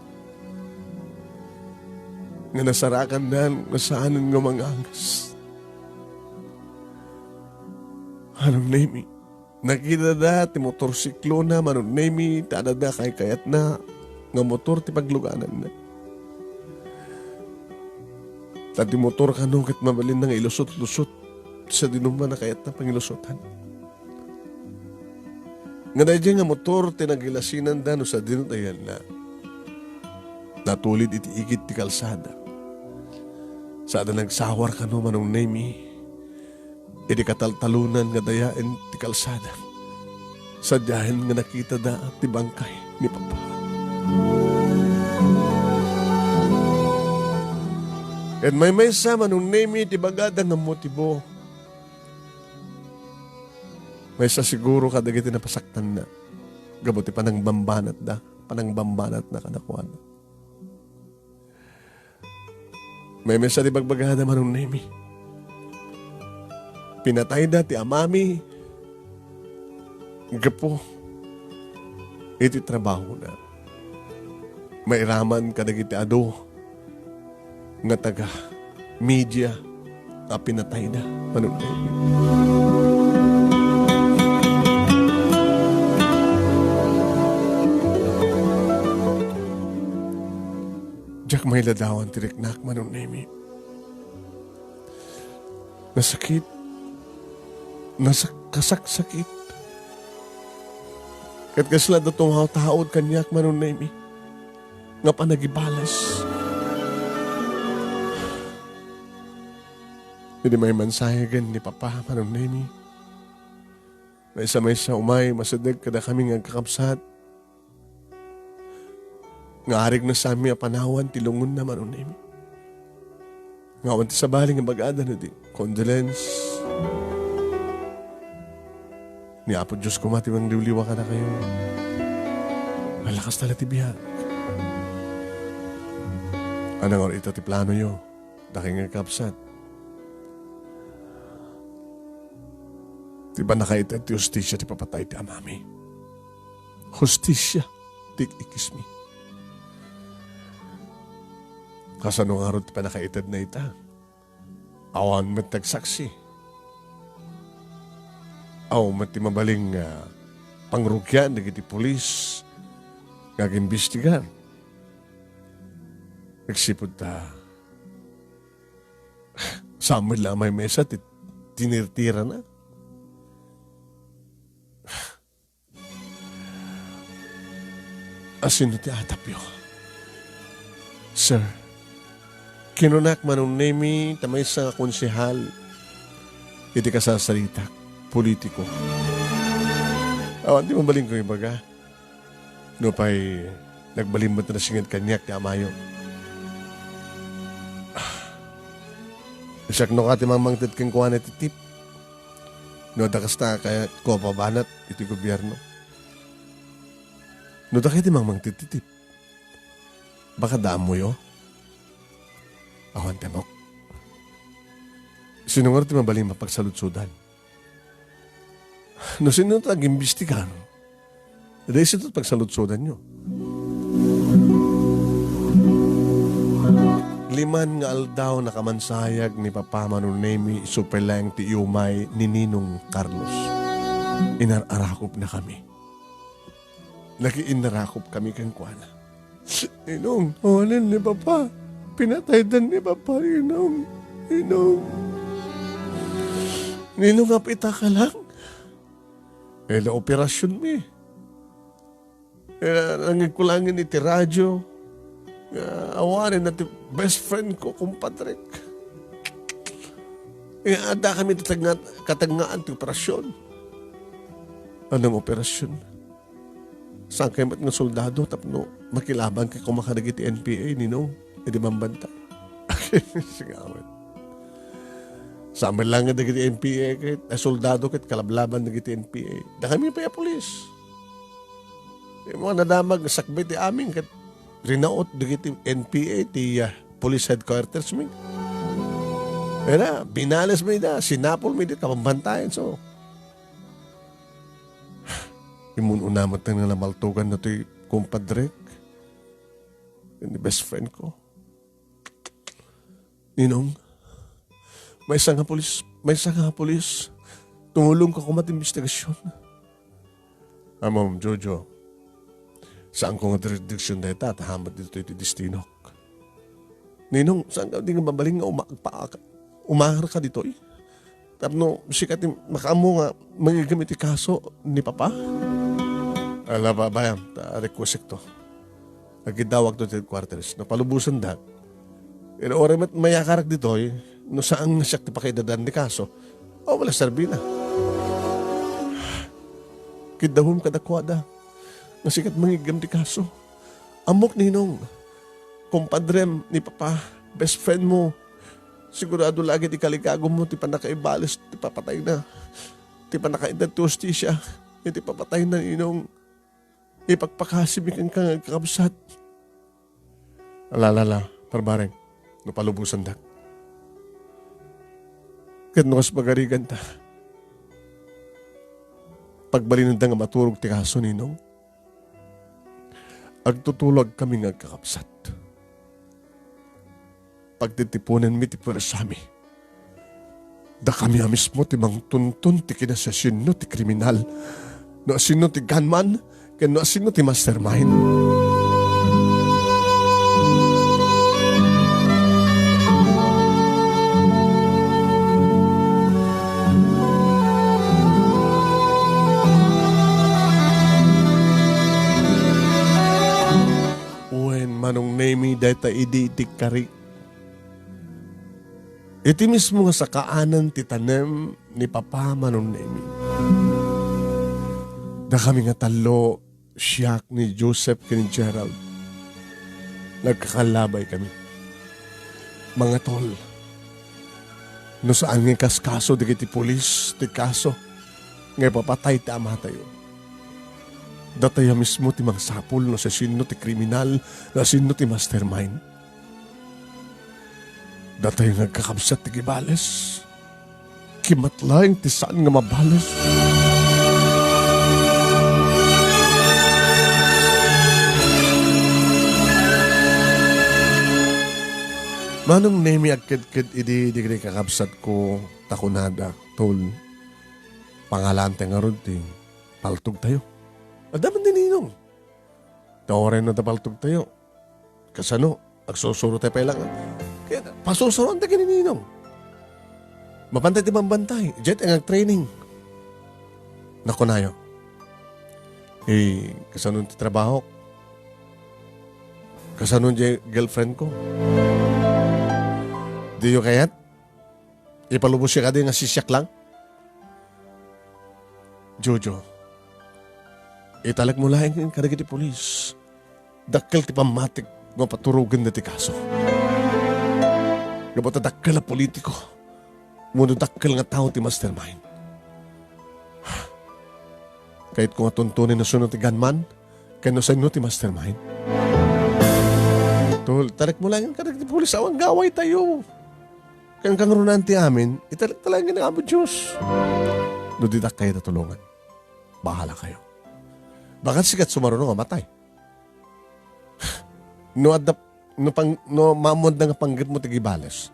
Nga nasarakan na nga saanan nga mga angas. Anong nemi, nakita na ti motorsiklo na manong nemi, tada na kay kayat na nga motor ti pagluganan na. Tati motor ka nung kat mabalin na nga ilusot-lusot sa dinuman na kayat na pangilusotan. Nga dahil nga motor tinagilasinan da no sa dinutayan na natulid iti igit ti kalsada. Sada nagsawar ka no manong nemi, iti kataltalunan nga dayain ti kalsada. Sadyahin nga nakita da ti bangkay ni Papa. At may sa manong nemi ti bagada nga motibo. May sa siguro kadagiti napasaktan na. Gabuti panang bambanat na kanakuan. May mesa di bagbagada manong nemi. Pinatay da ti amami. Gapo. Iti trabaho na. Mairaman kadagiti ado. Nga taga media. Na pinatay na manong nemi. Diyak may ladawan tiriknak manong nemi. Nasakit. Kasaksakit. Kat kasla da taod kanyak manong nemi. Nga panagibalas. Hindi may mansayagan ni Papa manong nemi. May sa umay masadag kada kami nga kakapsat. Nga arig na sa amin panawan tilungon na manong nemi. Nga awan ti sa baling nga bagada na di. Condolence. Ni Apo Diyos ko mati mang liwliwa ka na kayo. Malakas tala ti biyag. Anong ito ti plano yo? Daking nga kapsat. Di ba nakaita ti justisya ti papatay ti amami? Justisya ti ikismi. Kasano nga ron ti panakaitad na ita? Awan met nagsaksi. Aw mati mabaling pangrugyan nagiti pulis ngagimbestigar. Nagsipod ta samad lang may mesa tinirtira na. Asino ti atapyo? Sir, kinunak manong nemi tamay sa konsehal. Iti kasasalita, politiko. Awan, di mabaling ko yung baga. No pa'y nagbalimot na singit kanyak ti amayo. Isak no ka ti mamangtid kang kuha na titip. No dakas na kaya ko pabanat iti gobyerno. No da kayo ti mamangtid titip. Baka damo yo. Awan temok. Sinungar ti mabaling mapagsalutsudan. No sino ito nag-imbestigar? Dahil ito pagsalutsudan nyo. 5 nga aldaw na kamansayag ni Papa Manunemi superlang ti iumay ni Ninong Carlos. Inarakop na kami. Naki-inarakop kami kang kuwana. Ninong, awalan ni Papa. Pinataydan ni Papa, Ninong. Ninong, apita ka lang. Na operasyon mi. Nangigkulangin iti radyo. Awarin na ti best friend ko, kumpadrek. Ada kami katangaan ti operasyon. Anong operasyon? Saan kayo mat nga soldado tapno makilaban kay kumakaragi ti NPA Ninong. E di mambanta. Sigawan. Sama lang nga nagiti NPA kahit soldado kahit kalablaban nagiti NPA. Da kami pa ya polis. Yung mga nadamag sakbay ti amin kahit rinaot nagiti NPA ti police headquarters mi. Era, binales mi da, sinapol mi di kapambantayan. So, imununamot na namaltugan na ito'y kumpadrek. Yung best friend ko. Ninong, may isang polis, tumulong ka kumat investigasyon. Ma'am Jojo, saan ko nga jurisdiction na ita, tahamat dito iti destinok. Ninong, saan ka di nga mabaling nga umahar ka dito eh? Tapno, sikat makaamo nga magigamit kaso ni Papa. Ala ba, bayam, request to. Nagidawag to sa headquarters, napalubusan dat. Pero oray mayakarak dito eh, no saan siya pa kayo dadan ni kaso, wala sarbi na. Kidahom kadakwada, nasikat mangigam di kaso. Amok Ninong, kumpadrem ni Papa, best friend mo, sigurado lagi di kaligagom mo, ti pa nakaibalis, ti papatay na. Ti pa nakaindan ti hostisya, ti papatay na Ninong. Ipagpakasimik ang kakabsat. Alala, parbareng. no palubusan dak. Kat no kas magarigan ta. Pagbalin nga maturog ti kaso ninong, agtutulog kami nga kakapsat. Pagtitipunan mi ti pwersami, da kami mismo ti mang tuntun ti kinasasino ti kriminal, no asino ti gunman, ken no asino ti mastermind. Manong nemi data iditik kari. Iti mismo nga sa kaanan ti tanem ni Papa manong nemi. Da kami nga talo, siyak ni Joseph ken Gerald. Nagkakalabay kami. Mga tol, no saan nga kaskaso di kiti polis, ti kaso, nga papatay ti ama tayo. Dataya mismo ti mangsapul no sa sino ti kriminal na sino ti mastermind. Dataya nagkakabsat ti gibales. Kimatlaing ti saan nga mabales. Manong nemi agkid-kid idi di kakabsat ko takunada tol. Pangalante nga ron ti paltog tayo. Adaman din ninong. Tawarin na tapaltog tayo. Kasano, agsusuro tayo pa lang. Kaya pasusuroan tayo ninong. Mapantay ti mambantay. Jet ang training. Naku nayo. Kasano ti trabaho? Kasano di girlfriend ko? Di yung kayat? Ipalubos siya ka din nga sisyak lang? Jojo. Italag mo lang yung karagit ti polis. Dakkel ti pamatik nga paturugan na ti kaso. Gabata dakkel na politiko. Muna dakkel nga tao ti mastermind. Kahit kung atuntunin na sunod ti gunman, kaya no sa inyo ti mastermind. Tol, talag mo lang yung karagit ti polis. Awang gaway tayo. Kaya kang runan ti amin, italag talaga ng amo Diyos. No didak kayo natulungan. Bahala kayo. Bakit sikat sumarunong nga matay? No mamod na nga panggit mo tigibales.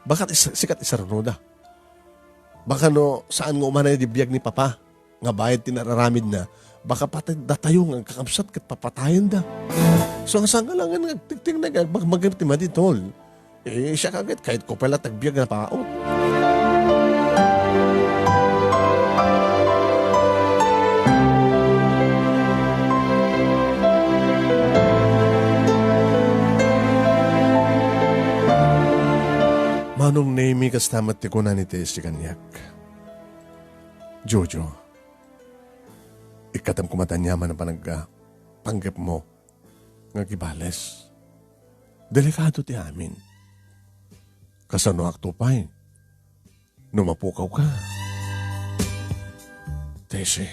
Bakit sikat isarunoda? Baka no saan nga umanay di biyag ni Papa nga bayad tinararamid na baka patay datayo nga kakabsat kat papatayin da. So ang sanga lang nga tigting na magagap ti maditol. Siya kagad kahit ko pala tagbiyag na paot. Manong nemi kas tamat ti kunan ni si kanyak. Jojo, ikatam kumatanyaman ang panggap mo nga gibales. Delikado ti amin. Kasano aktupay, numapukaw ka. Tesi,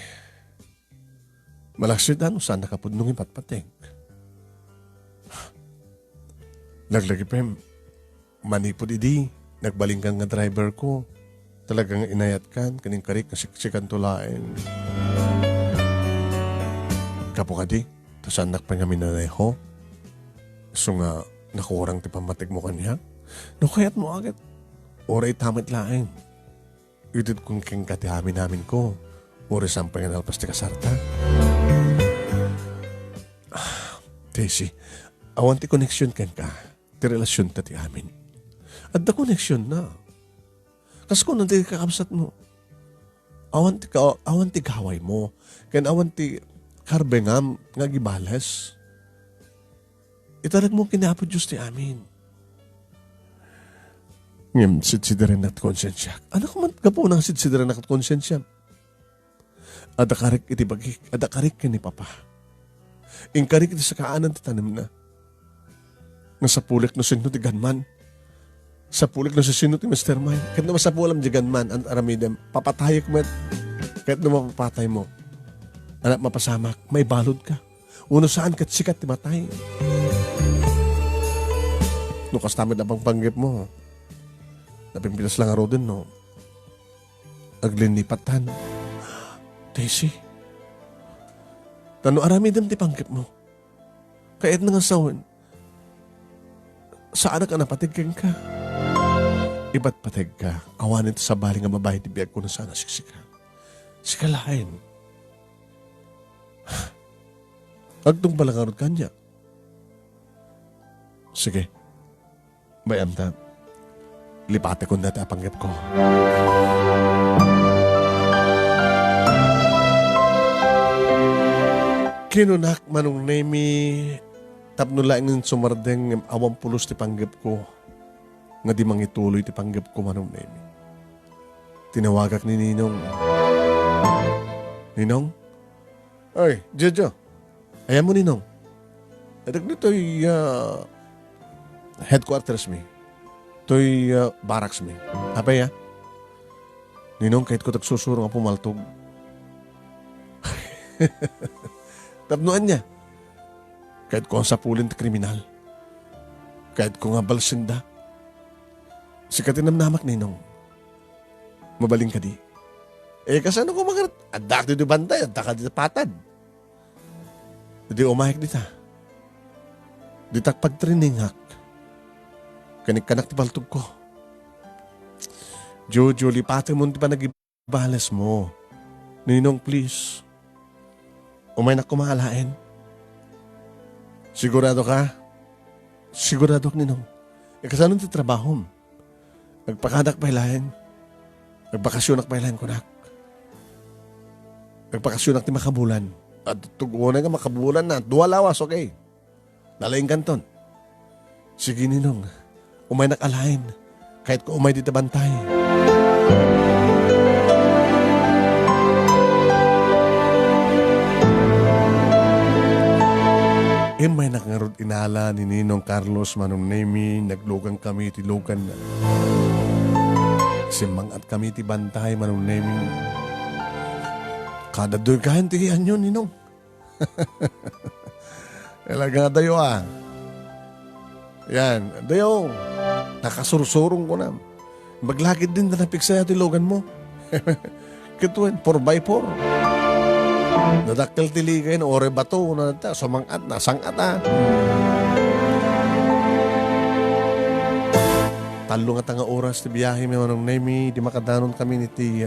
malaksid ano saan nakapudnong ipatpating. Laglagi pem, manipod idi. Nagbalingkan nga driver ko. Talagang inayat kan. Kaning karik na siksikan tulain. Kapo ka di. Tasan nakpangami na ho. So nga, nakurang ti pamatig mo kanya. No kayat mo agad. Oray tamit laing. Itid kung king katihamin namin ko. Oray sampay nga nalpas ti kasarta. Tesi, awan ti koneksyon kan ka. Ti relasyon ta ti amin. At na koneksyon na. Kasi kung nanti kakabsat mo, awan ti gaway mo, kan awan ti karbengam nga gibales, italag mo kinapod Diyos ti amin. Ngayon, sidsidarin at konsensya. Ano man gapo nang sidsidarin at konsensya? Adakarik iti bagik, adakarik ka ni Papa. Ingkarik iti sa kaanan ti tanim na. Nga sa pulik no sino ti ganman. Sa pulik no sino ti mastermind. Kahit naman sa pulam di ganman, ang aramidem, papatayik mo. Kahit naman mapapatay mo. Anak mapasamak, may balod ka. Uno saan kat sikat ti matay. No, kastamit na pang panggip mo. Napimpilas lang aro din, no? Aglinipatan. Daisy. Tano arami din ti panggip mo. Kahit nga sawin. Saan ka napatigking ka? Iba't patig ka. Awanin sa baling nga babae ti biyag ko na sana siksika. Sikalain. Agtong palangarod kanya. Sige. Bayam ta. Lipate ko na panggip ko. Kinunak manong nemi tapno laing ng sumardeng awang pulos ti panggip ko. Nga di mangituloy ti panggip ko manong nemi. Tinawagak ni Ninong. Ninong? Ay, Jojo. Ayan mo, Ninong. Adag nito'y headquarters mi. To'y barracks mi. Apay, Ninong, kahit ko tagsusuro nga pumaltog. Tapnuan niya. Kahit ko ang sapulin ti kriminal. Kahit ko nga balsinda. Sikatin namak, Ninong. Mabaling ka di. Kasano ko mga adak di bantay, adak di patad. Di umahik dita. Di takpag-trainingak. Kanik-kanak ti baltog ko. Jojo, lipate mo di pa nag-ibalas mo. Ninong, please. Umay na kumahalain. Sigurado ka? Sigurado ka, Ninong. Kasano ti trabaho? Nagpakanak pa ilahin. Nagbakasyonak pa ilahin ko, nak. Nagpakasyonak ti makabulan. At tugunan nga makabulan na. Dua lawas, okay. Nalaing kanton. Sige, Ninong. Umay nakalain. Kahit ko umay dito bantay. May nakangarod inala ni Ninong Carlos manong nemi. Naglugang kami ti lugan na. Simang at kami ti bantay manong nemi. Kada durgahan ti anyo, Ninong. Talaga dayo Yan, dayo. Nakasursurong ko na. Maglakid din na napiksa ti lugan mo. Kituin, 4x4. Nadakkel tiligay na ore bato na nata. Sumangat na, sangat Talo nga tanga oras ti biyahe may manong nemi. Di makadanon kami ni ti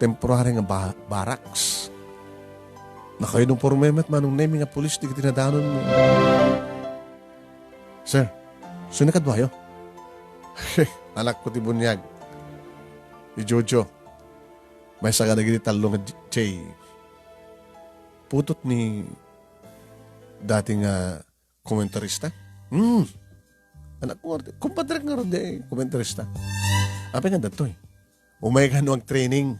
temporary nga barracks. Nakayo nung pormemet manong nemi nga pulis di tinadanon mo. Sir, sino kadwayo? Anak ko ti bunyag. Ni Jojo. May saka na gini talo nga Jay. Putot ni dating komentarista. Anak ko, kumpadrek nga ron di komentarista. Apa nga dato Umay ka ang training.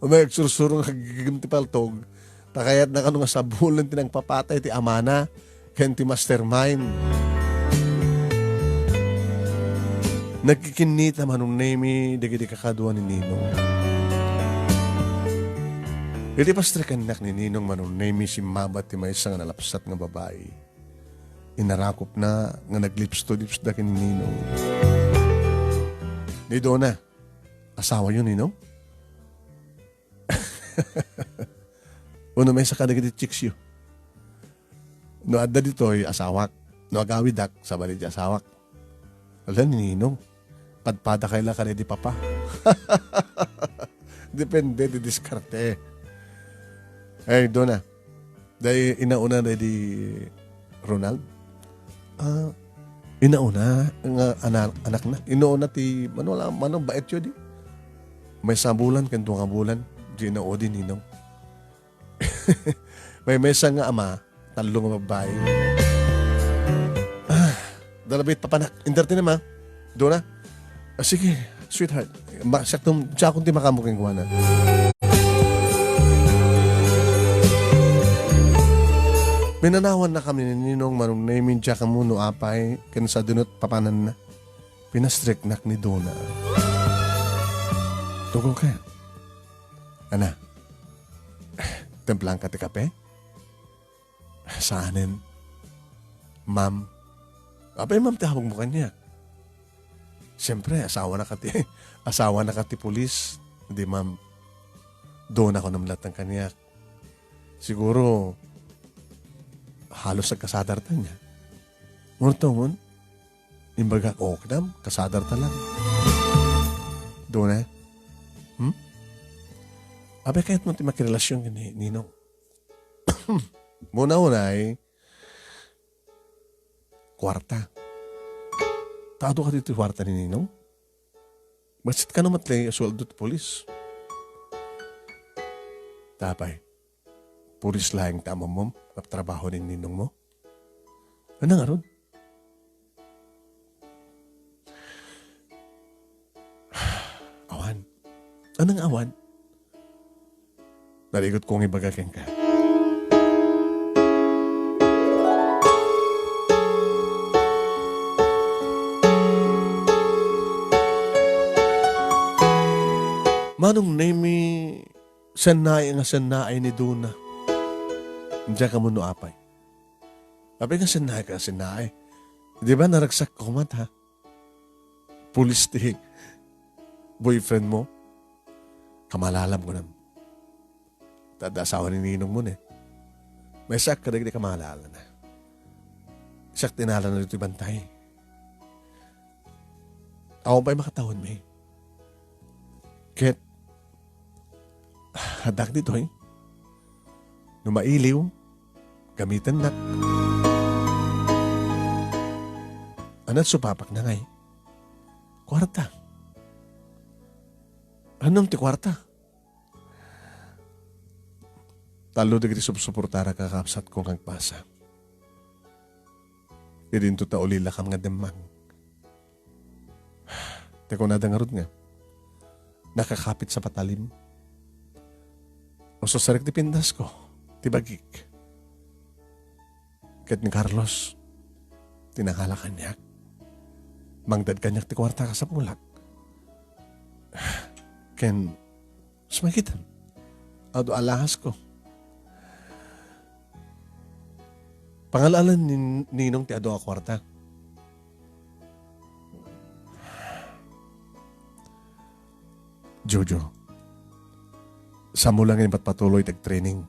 Umay agsursuro nga kagigim ti paltog. Takayat na ka nga sabulan tinang papatay ti amana. Ken ti mastermind. Nagkikinita manong nemi. Dagi kakadwa ni Ninong. Iti pastrekan ni Ninong manong nemi si mabat ti may isang nalapsat nga babae. Inarakop na nga naglips to lips da ni Ninong. Ni Donna, asawa yun, Ninong? Uno may saka nagiti chicks yun. No adda dito'y asawak. No agawidak, sabali di asawak. Wala ni Ninong. Padpada kaila ka di papa. Depende, di diskarte. Ay, Donna. Dahil inauna na di Ronald. Inauna nga anak na. Inauna ti manong bait yun di. May sabulan, kanto nga bulan. Di na o di Ninong. May mesa nga ama. Talo nga babae. Dalabit papanak. Entertain naman. Doon na. Sige, sweetheart. Saktong tsakong ti makamuking kuha na. Minanawan na kami ni Ninong manong naimin tsaka mo no apay. Kansa dunot papanan na. Pinastreknak ni Donna. Tugo ka. Ana. Templang ka ti kape? Saanin? Ma'am, Abay, ma'am, tawag mo kanya. Siyempre, asawa na kati pulis. Hindi, ma'am. Doon ako namlat ng kanya. Siguro, halos nagkasadarta niya. Ngunit imbaga, oknam, kasadarta lang. Doon na. Abay, kahit mo makirelasyon ni Ninong. Muna-una ay kwarta. Taado ka dito kwarta ni Ninong? Masit ka naman lang sweldo at polis. Tapay, pulis lang tama mo at trabaho ni Ninong mo. Ano nga ron? Awan. Anong awan? Naligot kong ibagakin ka. Manong name sanay ni Duna. Hindi ka mo no apay. Sabi nga sanay. Di ba naragsak ko mat ha? Pulis di boyfriend mo. Kamalalam ko naman. Tadasawa ni Ninong mo na. May sak ka rin di kamalala na. Sak tinala na dito bantay. Ako ba'y makatawad may? Ket, hadak dito eh. Numailiw, gamitan na. Anat supapak na ngay. Kwarta. Anong ti kwarta? Talo digiti subsuportara kakapsat ko kang pasa. Idin to taulila kam nga demang. Teko na dangarod nga. Nakakapit sa patalim. O sarik di pindas ko. Tibagik. Kat ni Carlos. Tinakala kanyak. Mangdad kanyak ti kwarta ka sa pulak. Ken sumagitan. Ado alahas ko. Pangalalan ni Ninong ti ado a kwarta. Jojo, sa mo lang yung patuloy tag-training.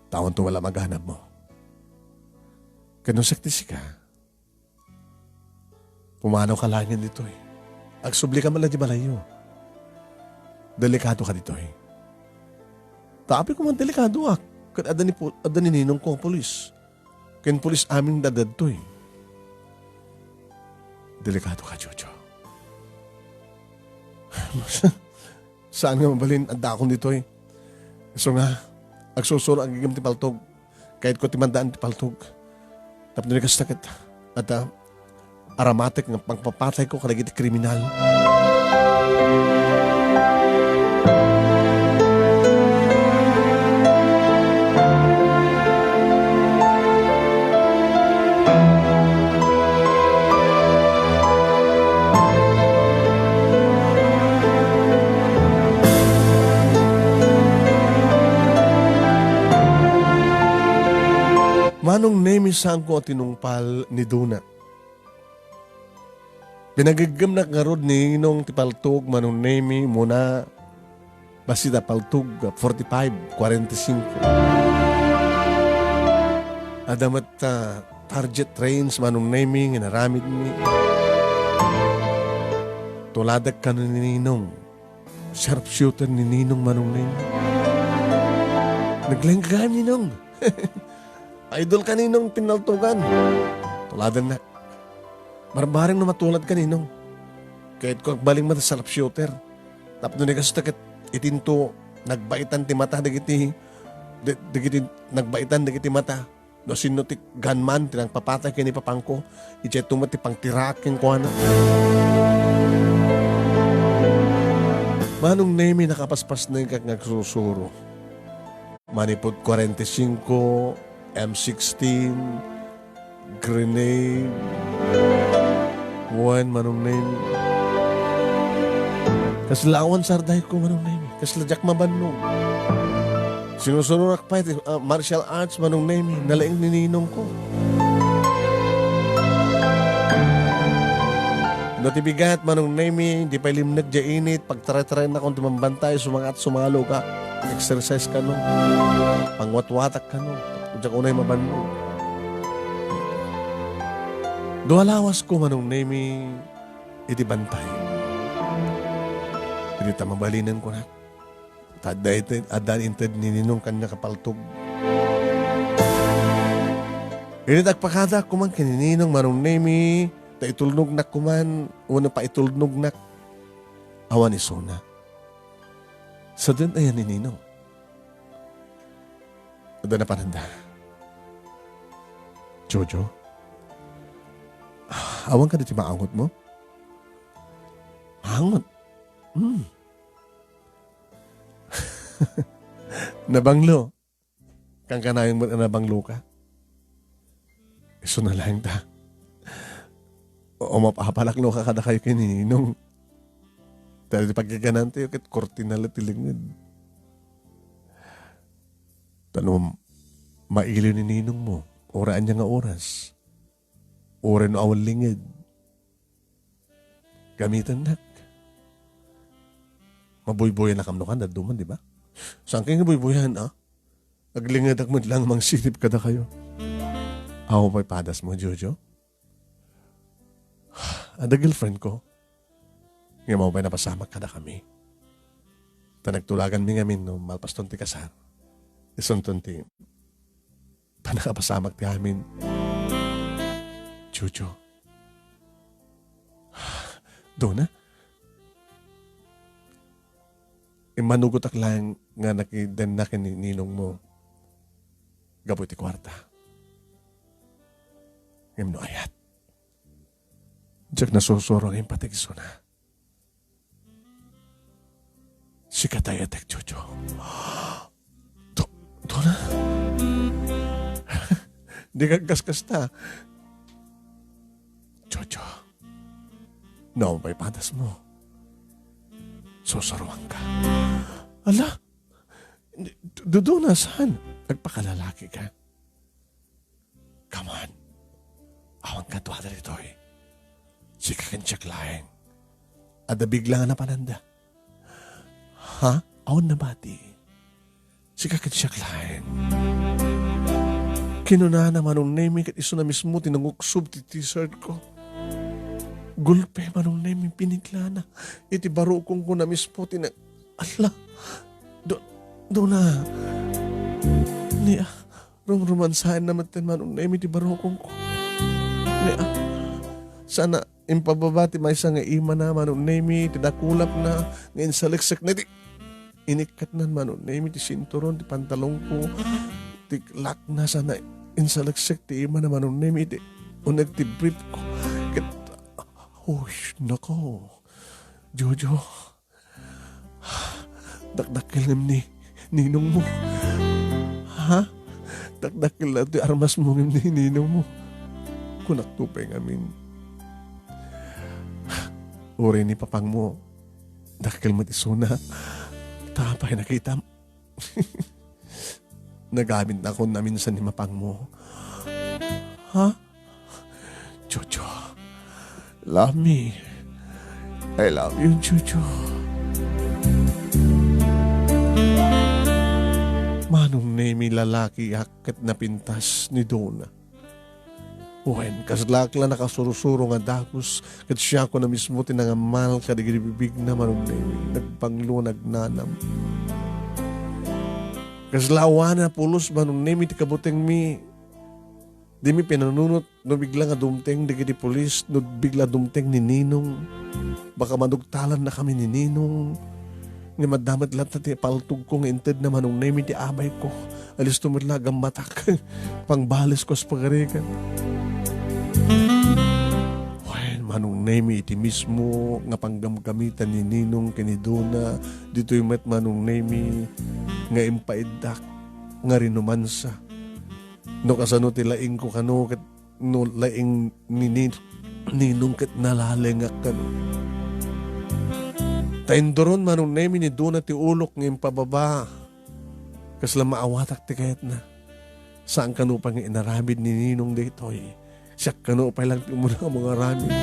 Taon to wala maghanap mo. Ganun saktisi ka. Pumanaw ka lang yan dito eh. Agsubli ka mala di balayo. Delikado ka dito eh. Tapi ko man delikado ak. Kat ada ni Ninong ko ang polis. Ken polis aming dadad to eh. Delikado ka, Jojo. Saan nga mabalin ang dakong dito eh. So nga, agsusuro ang gigam ti paltog. Kahit ko timandaan ti paltog. Tapos na kastakit. At aramatik ng pangpapatay ko kalagit kriminal. Manong name isang ko tinungpal ni Duna. Pinagagam na karod ni Ninong tipaltog manong name muna basita paltog 45, 45. Adamat target trains manong naming inaramid ni. Tuladak ka ni Ninong. Sharpshooter ni Ninong manong name. Naglenggaan ni Ninong. Idol kaninong pinaltugan. Tuladan na. Marbaring na matulad kaninong. Kahit ko agbaling mata sa sharpshooter. Tapos nung nagkasutakit itinto, nagbaitan ti mata, dagiti nagbaitan dagiti mata. No sinutik gunman, tinang papatay kini papangko. Ichay tumati pang tirakin ko na. Manong name nakapaspas na yung kakagsusuro. Manipod 45, M16, grenade, one manong name. Kaslawan sarday ko manong name. Kaslajak mabanong. Sinusunurak pa ito, martial arts manong name. Nalaing nininong ko. No tibigat manong nemi, di pa limnag dya init, pagtara-tara na kung tumambantay, sumangat sumalo ka, exercise ka no, pangwatwatak ka no, kung unay mabanong. Dualawas ko manong nemi, iti bantay. Hindi tamabalinan ko na. Adan inted nininong kanya kapaltog. Ini tagpakada kuman kinininong manong nemi, ta itulnog na kuman, una pa itulnog na awan ni Sona. Sa din ayan ni Ninong. Ada na pananda. Jojo, awan ka dito maangot mo? Maangot? Nabanglo. Kang kanayang mo na nabanglo ka? Iso na lang ta. O mapapalaklo ka kada kayo kininong. Dahil pagkaganan tayo kit kortina latilingid. Tanong, mailiw ni ninong mo. Oraan niya nga oras. Oran no awal lingid. Gamitan nak. Mabuy-buyan na kamno ka na duman, di ba? Saan kayo mabuy-buyan, ah? Naglingid ak mo lang mang sinip kada kayo. Ako pa'y padas mo, Jojo? Ada girlfriend ko. Nga mo ba'y napasamak kada kami. Nagtulagan mi ngamin no, malpaston ti kasar. Isunton ti panakapasamak ti amin. Jojo. Dona? Imanugot ak lang nga nakidan na kininong mo. Gaboy ti kwarta. Ngayon no ayat. Diyak nasusuro ang patigiso na. Sikatayatek, Jojo. Dona? Di kagaskas ta. Jojo. No, may padas mo. Susuruan ka. Ala? Doon na saan? Nagpakalalaki ka. Come on. Awang ka tuwa rito eh. Sikakan siya laeng. At bigla na pananda. Ha? Awan na bati. Sikakan siya laeng. Kinuna naman nung name kat iso na mismo tinanguksub ti t-shirt ko. Gulpe manong name pinigla na. Iti baro kong ko na mismo tinang... Ala! Do na. Niya, rumrumansahan naman tin manong name iti baro kong ko. Niya, sana impababati may isa nga ima na manong name tidakulap na ngayon sa liksik na di. Inikat na manong name ti sinturon ti pantalong ko. Ti lak na sana insaliksik ti ima na manong name iti. Unag ti brief ko. Nako. Jojo. Dakdakil ni ninong mo. Ha? Dakdakil na ito armas mo ni ninong mo. Kunak tupay ngamin. Uri ni papang mo. Dakil mo tisuna. Tapay nakita mo. Nagamit na ako na minsan ni mapang mo. Ha? Jojo. Love me. I love you, Jojo. Manong name lalaki akit na pintas ni Dona. Uwen, kaslakla nakasurusuro nga dagos kat siya ko na mismo tinangamal kadigibibig na manong name nagpanglo nagnanam. Kaslawa na pulos manong name iti kabuteng mi. Di mi pinanunot no bigla nga dumteng di polis no bigla dumteng ni Ninong. Baka madugtalan na kami ni Ninong. Nga madamat lahat na ti paltog ko nga inted na manong name iti abay ko. Alis tumutlag ang matak. Pangbalis ko sa pagarikan. Wen, manong name iti mismo nga panggamgamitan ni Ninong kiniduna. Dito yung met manong name nga impaidak nga rinumansa. No kasano ti laing ko kano kat no laing ninong kat nalalengak kano. Taindoron manong nemi ni Duna ti ulok ng pababa. Kasla maawatak ti kayat na. Saan kano pang inaramid ni Ninong ditoy? Siya kano pa lang ti muna mga ramid.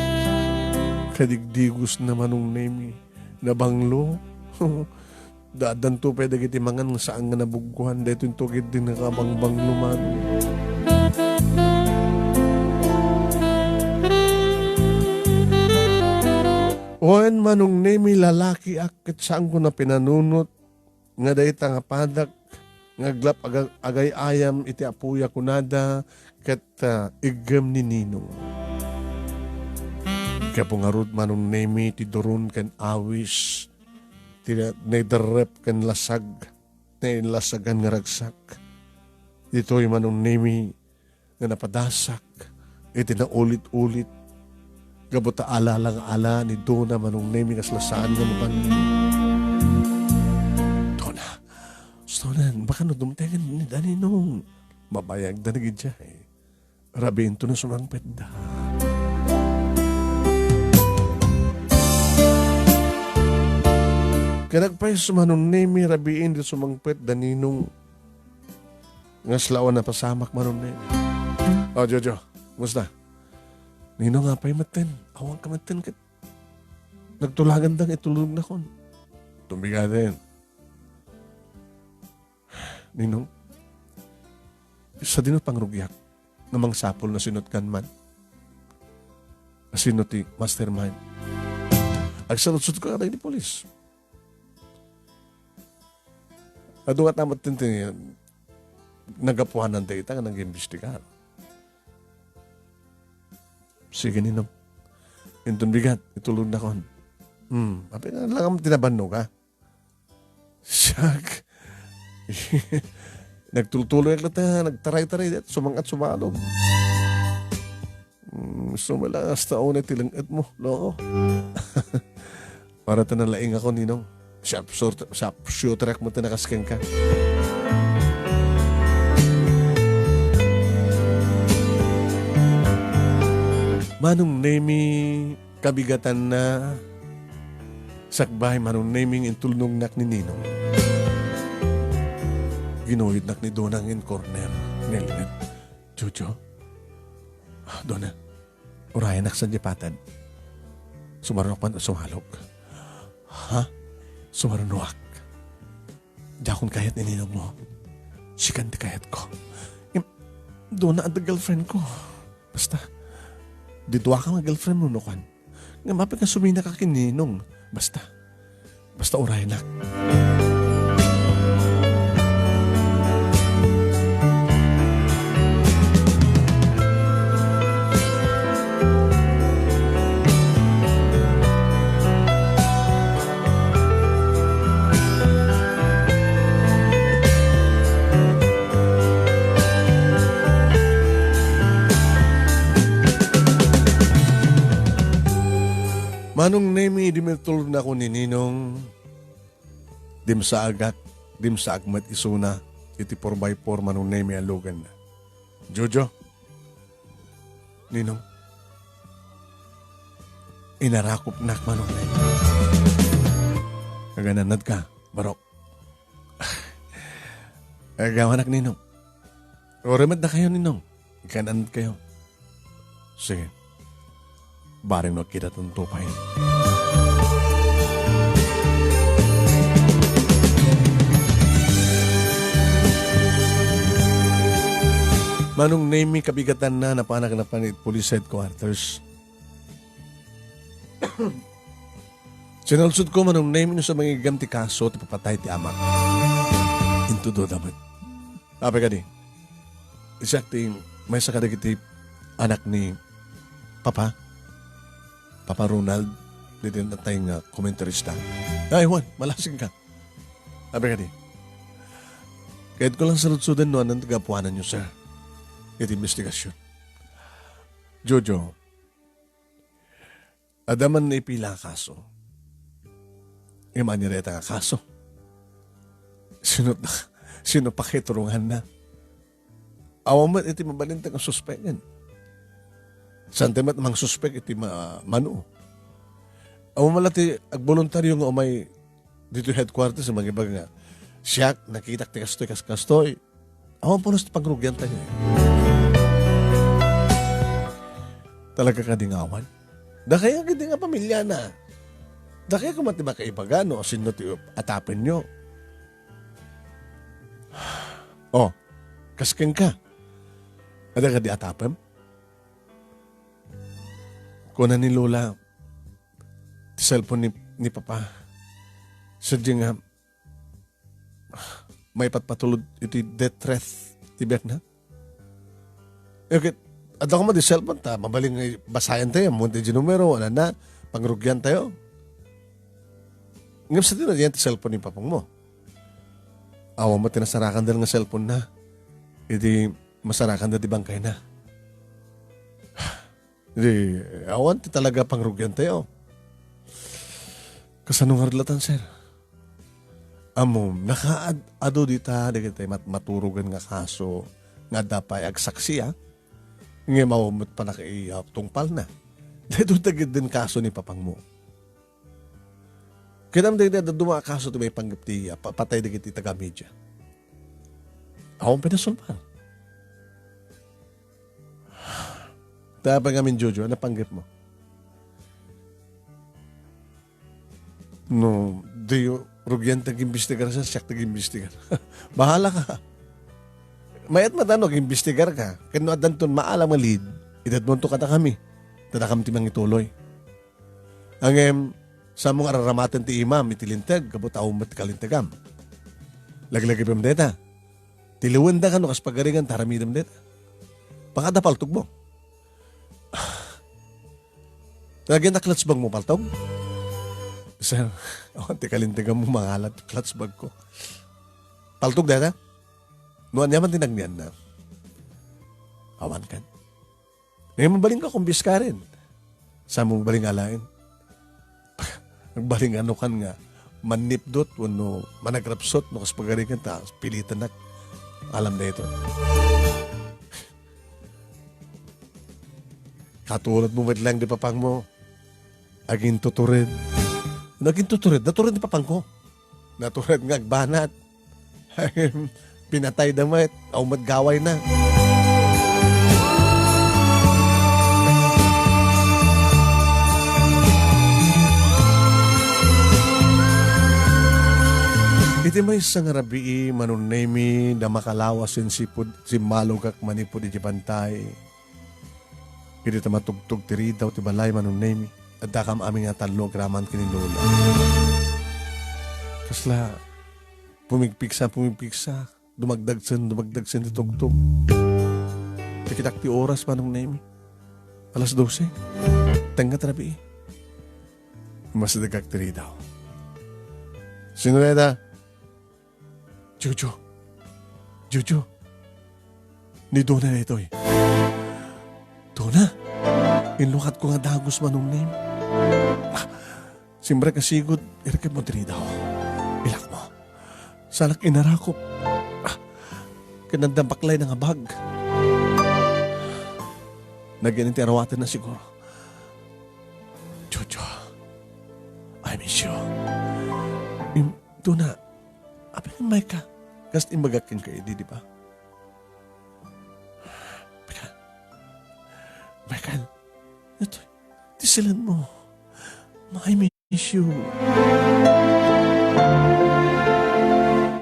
Kadigdigos na manong name na banglo. Dadan to pwede kiti mangan saan nga nabugkuhan. Dito yung tugid din nakabangbanglo man. Wan manong name lalaki akit saan ko na pinanunot. Nga dahi nga padak. Nga glap agay ayam iti apuya kunada. Kat igam ni Ninong. Kaya pungarod manong name ti doron kan awis. Naidarep kan lasag. Nailasagan nga ragsak. Dito yung manong name nga napadasak. Iti na ulit-ulit. Gabuta ala lang ala ni Dona manong name nga slasaan nga mapan. Dona, baka no dumtengan ni Daninong. Mabayag da nagidya eh. Rabin to na sumangpet da. Kanagpay sumanong name rabiin di sumangpet Daninong. Nga slawan na pasamak manong name. Oh, Jojo, musta? Ninong nga pa'y matin. Awang ka matin kat. Nagtulagan dang itulog na kon. Tumbiga din. Ninong, sa dinot pangrugyak, namang sapol na sinutkan man. Sinuti, mastermind. Agsalutsut ko ka ni polis. Ado nga tamat tintin, nagapuhan ng data nga nag-imbestigar. Sige Ninong, intun bigat, itulog na kon. Api nga lang ang tinabanno ka. Siyak. Nagtultuloy ang lata, nagtaray-taray, sumangat sumalog. Sumala, hasta una tilangat mo, loko. Para tanalaing ako, Ninong. Shootrack mo tanakaskan ka. Manong nemi kabigatan na sakbay manong naming intulnong nak ni Ninong. Ginuhid nak ni Donang in corner. Nelnet. Jojo. Dona. Urayan nak sa jepatan. Sumarunok man o sumalog. Ha? Sumarunok. Jakon kayat ni Ninong mo. Sikan di kayat ko. Dona ang girlfriend ko. Basta. Dito ka nga girlfriend mo nukan. Nga mapag ka sumina ka kininong. Basta. Basta urayan nak. Manong nemi di matulog na ako ni Ninong. Dim sa agat, dim sa agmat isuna, iti 4x4 manong nemi alugan na. Jojo, Ninong, inarakop nak manong nemi. Kagananad ka, barok. Agawanak Ninong. Oramad na kayo Ninong. Kagananad kayo. Sige. Bareng no kita tuntupain. Manong name kabigatan na napanak na panit police headquarters. Sinalsud ko manong name nyo sa mga ganti kaso ti papatay ti amak. Into do dapat. Sabi ka di. Exactly, may sakadagiti anak ni Papa Ronald, dito na tayong komentarista. Ay, Juan, malasing ka. Sabi ka di. Kahit ko lang salud-sudan no, anong tagapuanan nyo, sir. Ito investigasyon. Jojo, adaman na ipila kaso. Imanireta nga kaso. Sino pakiturungan na. Awamat iti mabalintang ang suspect yan. Santemat mang suspect iti manu. Awamat malati agboluntaryo nga umay dito headquarters sa mga ibang nga. Siyak, nakitak ti kastoy. Awan po nas pagrugyan tayo. Talaga ka ding awan. Da kaya giti nga pamilya na. Da kaya kumatiba ka ibagano o sino ti atapin nyo. Oh, kasken ka. Ada ka di atapin? Kuna ni Lola, ti cellphone ni Papa, sadya nga, may patpatulod iti death threat, tibyak na. Okay, ada ko mo di cellphone ta, mabaling nga basayan tayo, munti di numero, wala na, pangrugyan tayo. Ngam sa tinadyan ti cellphone ni Papang mo. Awa mo tinasarakan dahil nga cellphone na, iti masarakan na di bangkay na. Hindi, awan ti talaga pangrugyan tayo. Kasanong harlatan, sir? Amo, nakaado dita, di kita maturugan nga kaso, nga dapay agsaksi, ha? Nga mawamot pa na kay tungpal na. Dito tagid din kaso ni Papang mo. Kinam din na duma kaso ito may panggapti, patay di kita taga-media. Awan pinasulpan. Dapat ngamin, Jojo, ano panggap mo? No, di rugyan tag-imbestigar sa siyak tag-imbestigar. Bahala ka. Mayat matano, imbestigar ka. Kano adan ton maalam nga lead, idad mo to kata kami. Tadakam timang ituloy. Ang sa mong araramatan ti imam, itilintag, kabutaw mo ti kalintagam. Laglagi pa deta. Tiliwan da ka no, kas pagaringan, taramidam deta. Pakadapal tugmo. Lagyan na clutch bag mo, paltog? Sir, ti kalintigan mo mangalat, clutch bag ko. Paltog data? Noon naman tinagnian na. Awan kan. Ngayon mabaling ka kumbis ka rin. Sa mong baling alain. Nagbaling ano kan nga, manipdot, wano, managrapsot, no kas pagarikan ta, pilitan na. Alam na ito. Katulad mo lang di Papang mo. Aging tuturid. Naging tuturid. Naturid ni Papang ko. Naturid nga agbanat. Pinatay damit. O madgaway na. Iti may isang rabii manunemi na makalawasin si malugak manipod iti bantay. Iti tamatugtog tiri daw ti balay manunemi. At dakam aming nga talo graman kininula. Kasla, pumigpiksa, dumagdagsan, ti tugtog. Tikitak ti oras manunemi. Alas 12. Tenggat rabii. Mas dagag tiri daw. Sinureda, Jojo, ni Dona na ito eh. Dona, inlukat ko nga dagos manong name. Simbra kasigod, irakip mo diri daw. Ilak mo. Salak inarakop. Kanandampaklay na nga bag. Nagyan ti arawatan na siguro. Jojo, I miss you. Dona, apin ang may ka? Kasi imbagakin ka, di ba? Michael, ito, tisilan mo. I miss you.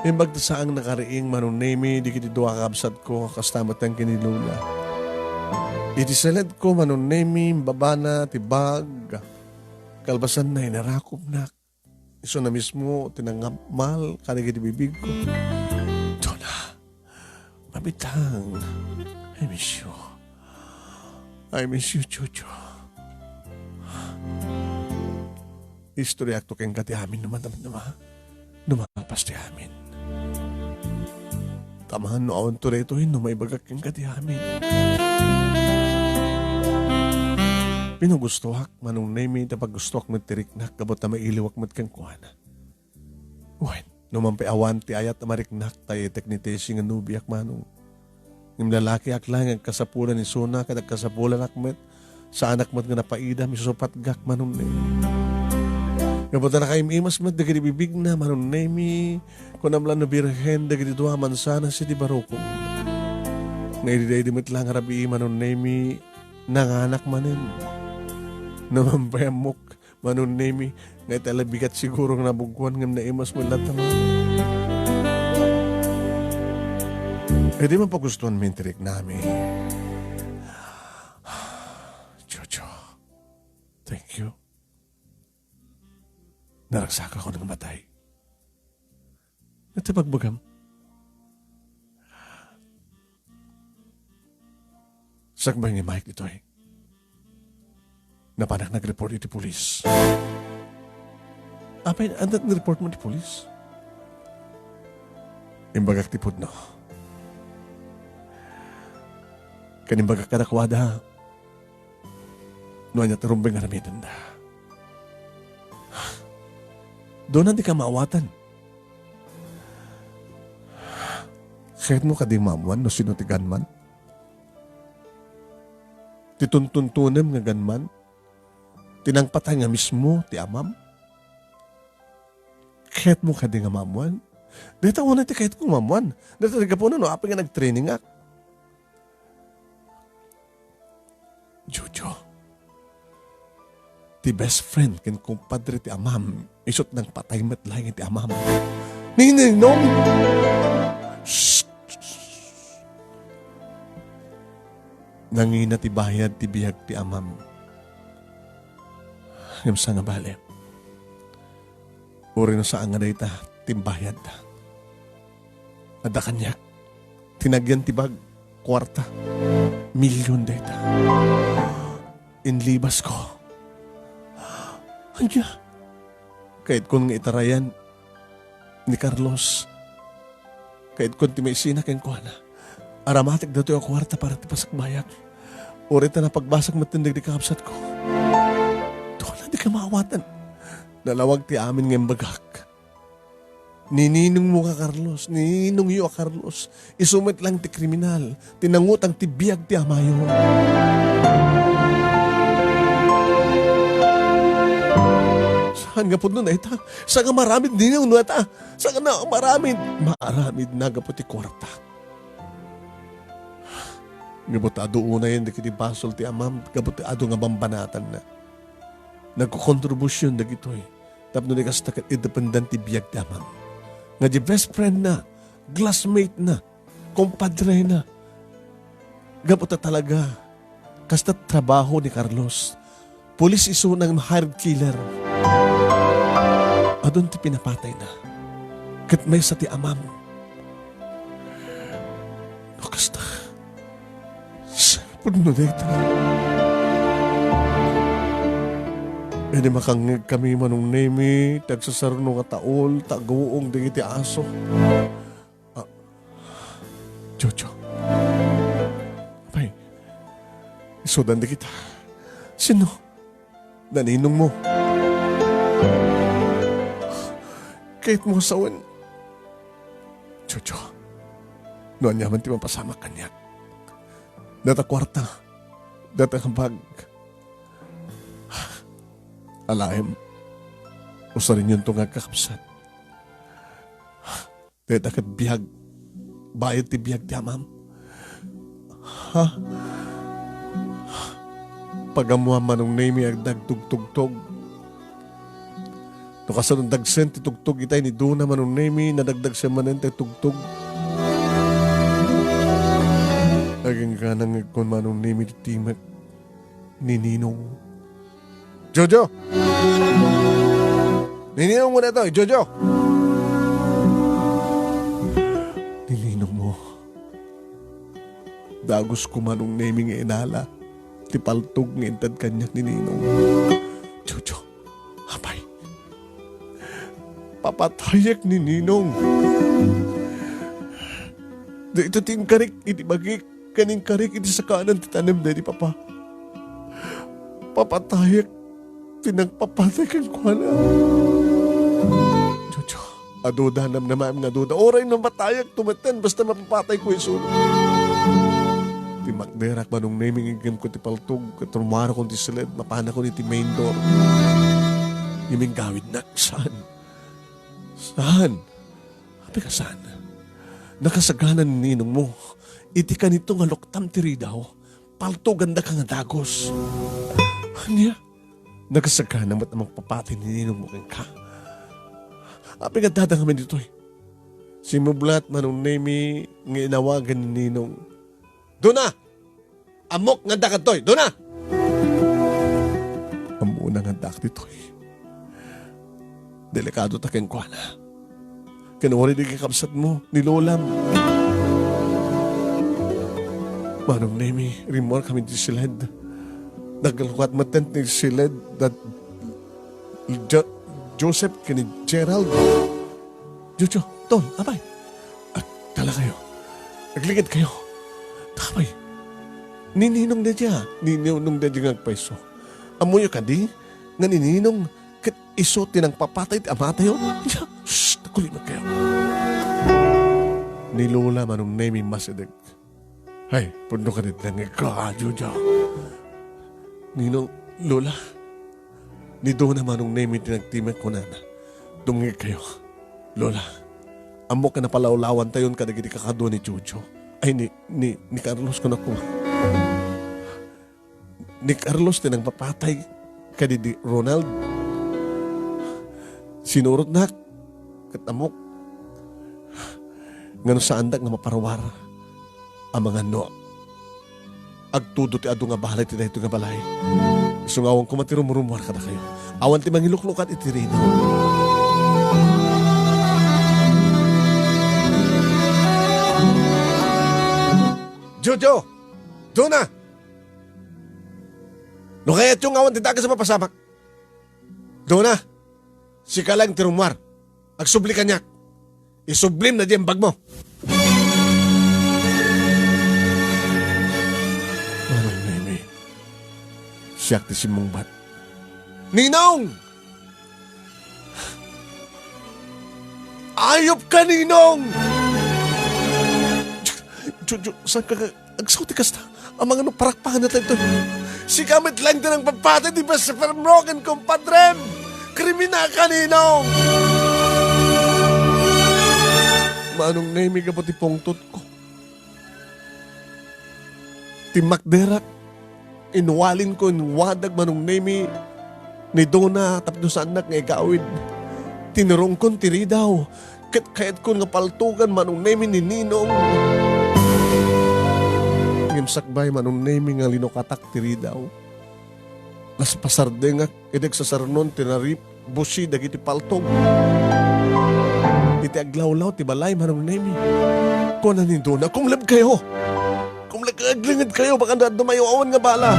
Imbagdasaang nakariing manunemi, di kiti doa kabsat ko, kastamat ang kinilula. Itisilad ko manunemi, babana, tibag, kalbasan na inarakop na. Iso na mismo, tinangamal, kanigit bibig ko. Dona, mabitang, I miss you. I miss you, Jojo. Istorya akto kayong kati amin naman, numapas ti amin. Tamahan no awan to retohin, numaibagak kayong kati amin. Pinugustuhak, manong nemi, tapag gustuhak mo tiriknak, kabot na mailiwak mo kang kuhana. Uwan, numampay awan ti ayat na mariknak, tayo teknitesi nga nubiyak manong. Yung lalaki aklang ang kasapulan ni Suna, kadag kasapulan akmet, sa anak mo't nga napaida, misusupat gak manong nemi. Kabot na kaimimas mo't, dagiri bibig na, manong nemi, kunamlan na birhen, dagiri duha mansana si di baroko. Ngayon di mo't lang harabi, manong nemi, nanganak manin. Namambayamok, manunemi, nga italabigat siguro nga nabugwan ngam na imas mo lahat naman. Eh di man pagustuhan mo yung tirik namin. Jojo, thank you. Naragsak ako ng matay. At pagbagam, sakbay ni Mike ito eh. Napanak nag-report iti pulis. Apay, andat nag-report mo iti pulis? Imbagak tipod no. Kanimbagak ka nakwada. Nuanya tarumbay nga namitan na. Doon hindi ka maawatan. Kahit mo ka di mamuan no sinutigan man. Tituntuntunem nga ganman. Tinangpatay nga mismo ti amam. Kahit mo ka di nga mamuan. Dito una ti kahit kong mamuan. Dito ka po na no, apay nga nag-training nga. Jojo, ti best friend ken kumpadre ti amam, isot ng patay matlaing ti amam. Ninong! Shh! Nangina ti bayad ti biyag ti amam. Ngamsa nga bali. Uri no saan nga dayta timbayad. Ada kanya, tinagyan ti bag, kwarta, milyon dayta. Inlibas ko. Anya, kahit kung nga itarayan ni Carlos, kahit kung ti may sina ken kuana, aramatik dato yung kwarta para ti pasakbayak. Uri ta na pagbasag matindig di kakapsat ko. Di ka maawatan. Nalawag ti amin ng bagak. Nininong mo ka, Carlos. Nininong iyo, Carlos. Isumit lang ti kriminal. Tinangutang ti biyag ti amayon. Saan nga po nun na ita? Saan nga maramid din yung nuwata? Saan nga na maramid? Maaramid na nga po ti kwarta. Gabot ado una yun, di kiti basol ti amam. Gabot ado nga bambanatan na. Nagkukontribusyon na gito eh. Tapos na kastakat independent ti biyag damam. Nga di best friend na, glassmate na, kumpadre na. Gapota talaga. Kasta trabaho ni Carlos. Pulis iso ng hired killer. Adon ti pinapatay na. Kat may sa ti amam. No kasta. Puno na ito. Hindi makangig kami manong nemi, tagsasarno nga taol, taguong digiti aso. Jojo. Apay, isudan di kita. Sino? Naninong mo. Kahit mo sawan. Jojo. Noon yaman ti mapasama kanya. Data kwarta. Data bag. Alaim, usa rin yun itong kakapsat. Dahil akat biyag, bayad ti biyag ti amam. Ha? Pagamuha manong name ang dagtugtugtog. No kasanong dagsen ti tugtog itay ni Duna manong name, nadagdag siya manan ti tugtog. Naging kanang ikon manong name ti timat ni Ninong. Jojo! Nininong mo na ito, Jojo! Nininong mo. Dagos ko manong naming inala. Tipaltog ng intad kanyak ni Ninong. Jojo, hapay. Papatayak ni Ninong. Da ito ting karik, iti bagik. Kaning karik, iti sa kanan titanim na di papa. Papatayak. Pinagpapatay kan ko na. Jojo, aduda naman nga duda. Oray na matayak tumatan basta mapapatay ko isun. Ti makderak manong naming igam ko ti paltog. Katrumara ko ti silid. Mapana ko ni ti main door. Iming gawid na. Saan? Saan? Habi ka saan? Nakasaganan ni ninong mo. Iti ka nito nga loktam tiri daw. Palto ganda ka nga dagos. Anya? Nagasagka na ba't namang papati ni Ninong mo ka. Api nga dadang kami dito eh. Si Mublat manong nemi nga inawagan ni Ninong. Doon na! Amok nga dakat to'y! Doon na! Amo na nga dak dito eh. Delikado takeng kwa na. Kinuwari di kakabsat mo, nilolam. Manong nemi, rimor kami di silad. Naglakwat matent ni silad that Joseph kini Gerald. Jojo, tol, abay. Tala kayo. Nagligid kayo. Takabay. Nininong na diya. Nininong na diya ngagpaiso. Amoy ka di? Nga nininong kat iso tinang papatay ti amata yun. Shhh, nakulimag kayo. Ni Lola manong naming masideg. Hay, puno ka din lang ikaw, Jojo. Ninong, Lola, ni doon naman nung name tinagtimek ko na dungig kayo. Lola, amo ka na palawlawan tayon ka naging kakado ni Jojo. Ay, ni Carlos ko na ko. Ni Carlos tinang papatay ka di Ronald. Sinurot na katamok. Ngano sa andak nga maparawar ang mga no. Agtudo ti adu nga balay ti dahito nga balay. Sungawang kumatirumurumwar ka na kayo. Awan ti mangiluklukat iti rino. Jojo! Doon na! No kaya yung awan ti daga sa mapasamak. Doon na! Sika lang tirumwar. Agsubli ka niyak. Isublim na di ang bag mo. Siyak ti si Mungbat. Ninong! Ayop ka, Ninong! Jojo, saan ka agsuti ka sa ang mga parakpakan na tayo ito? Si kamit lang din ang papatay di ba sa permroken kumpadrem? Krimina ka, Ninong! Manong naimig ka po ti pongtot ko. Ti Makderak. Inuwalin ko, inuwadag manong nemi ni Dona tapos sa anak nga igawid. Tinurong kon tiri daw. Kayat ko nga paltugan manong nemi ni Ninong. Ngimsakbay manong nemi nga linokatak tiri daw. Las pasarde nga ideg sa sarnon tinarip busi dagiti paltog. Iti aglawlaw ti balay manong nemi. Kunan ni Dona, kumlab kayo. Kung nagkaglingid kayo, baka dumayo-awan nga bala.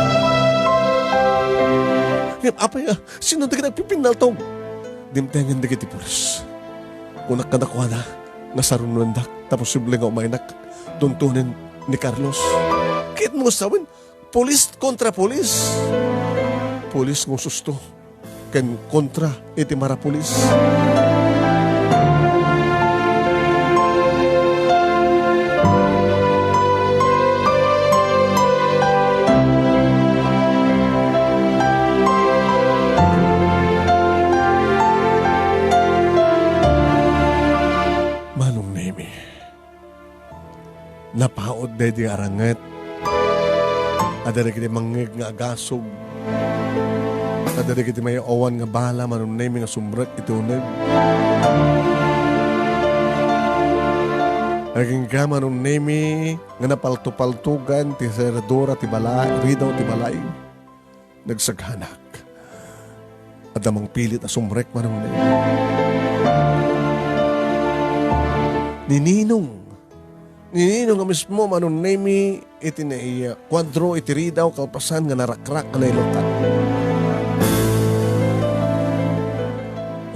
Ngayon, apay sino na nagpipinal tong? Dimtengan na kiti pulis. Kung nakadakuha na, nasarunandak, tapos simple nga umaynak, tuntunin ni Carlos. Kahit mo sawin, pulis kontra pulis. Pulis ng susto, ken kontra iti mara pulis. Napaod na di arangat. Ada na kiti mangig nga agasog. Ada na kiti may awan nga bala manunay nga sumrek iti unag. Aging ka manunay nga napaltupaltugan ti seradora ti balay, ridaw ti balay. Nagsaghanak. Ada mang pilit a sumrek manunay. Nininong nga mismo manong nemi iti na iya kwadro iti ridaw kalpasan nga narakrak na ilokat.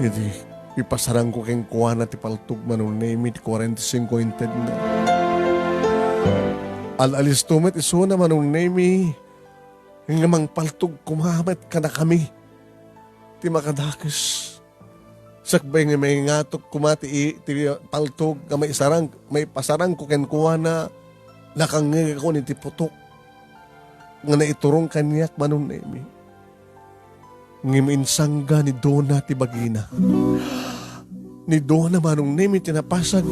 Iti ipasarang ko keng kuha na ti paltug manong nemi ti 45 inted na. Alalis tumet iso na manong nemi nga mang paltug kumamat ka na kami ti makadakis. Sakbay nga may ngatok kumati iti paltog nga may pasarang ko ken kuha na nakangig ako ni ti putok nga naiturong kanyak manon nemi. Ngiminsangga ni Dona ti bagina. Ni Dona manong nemi tinapasag.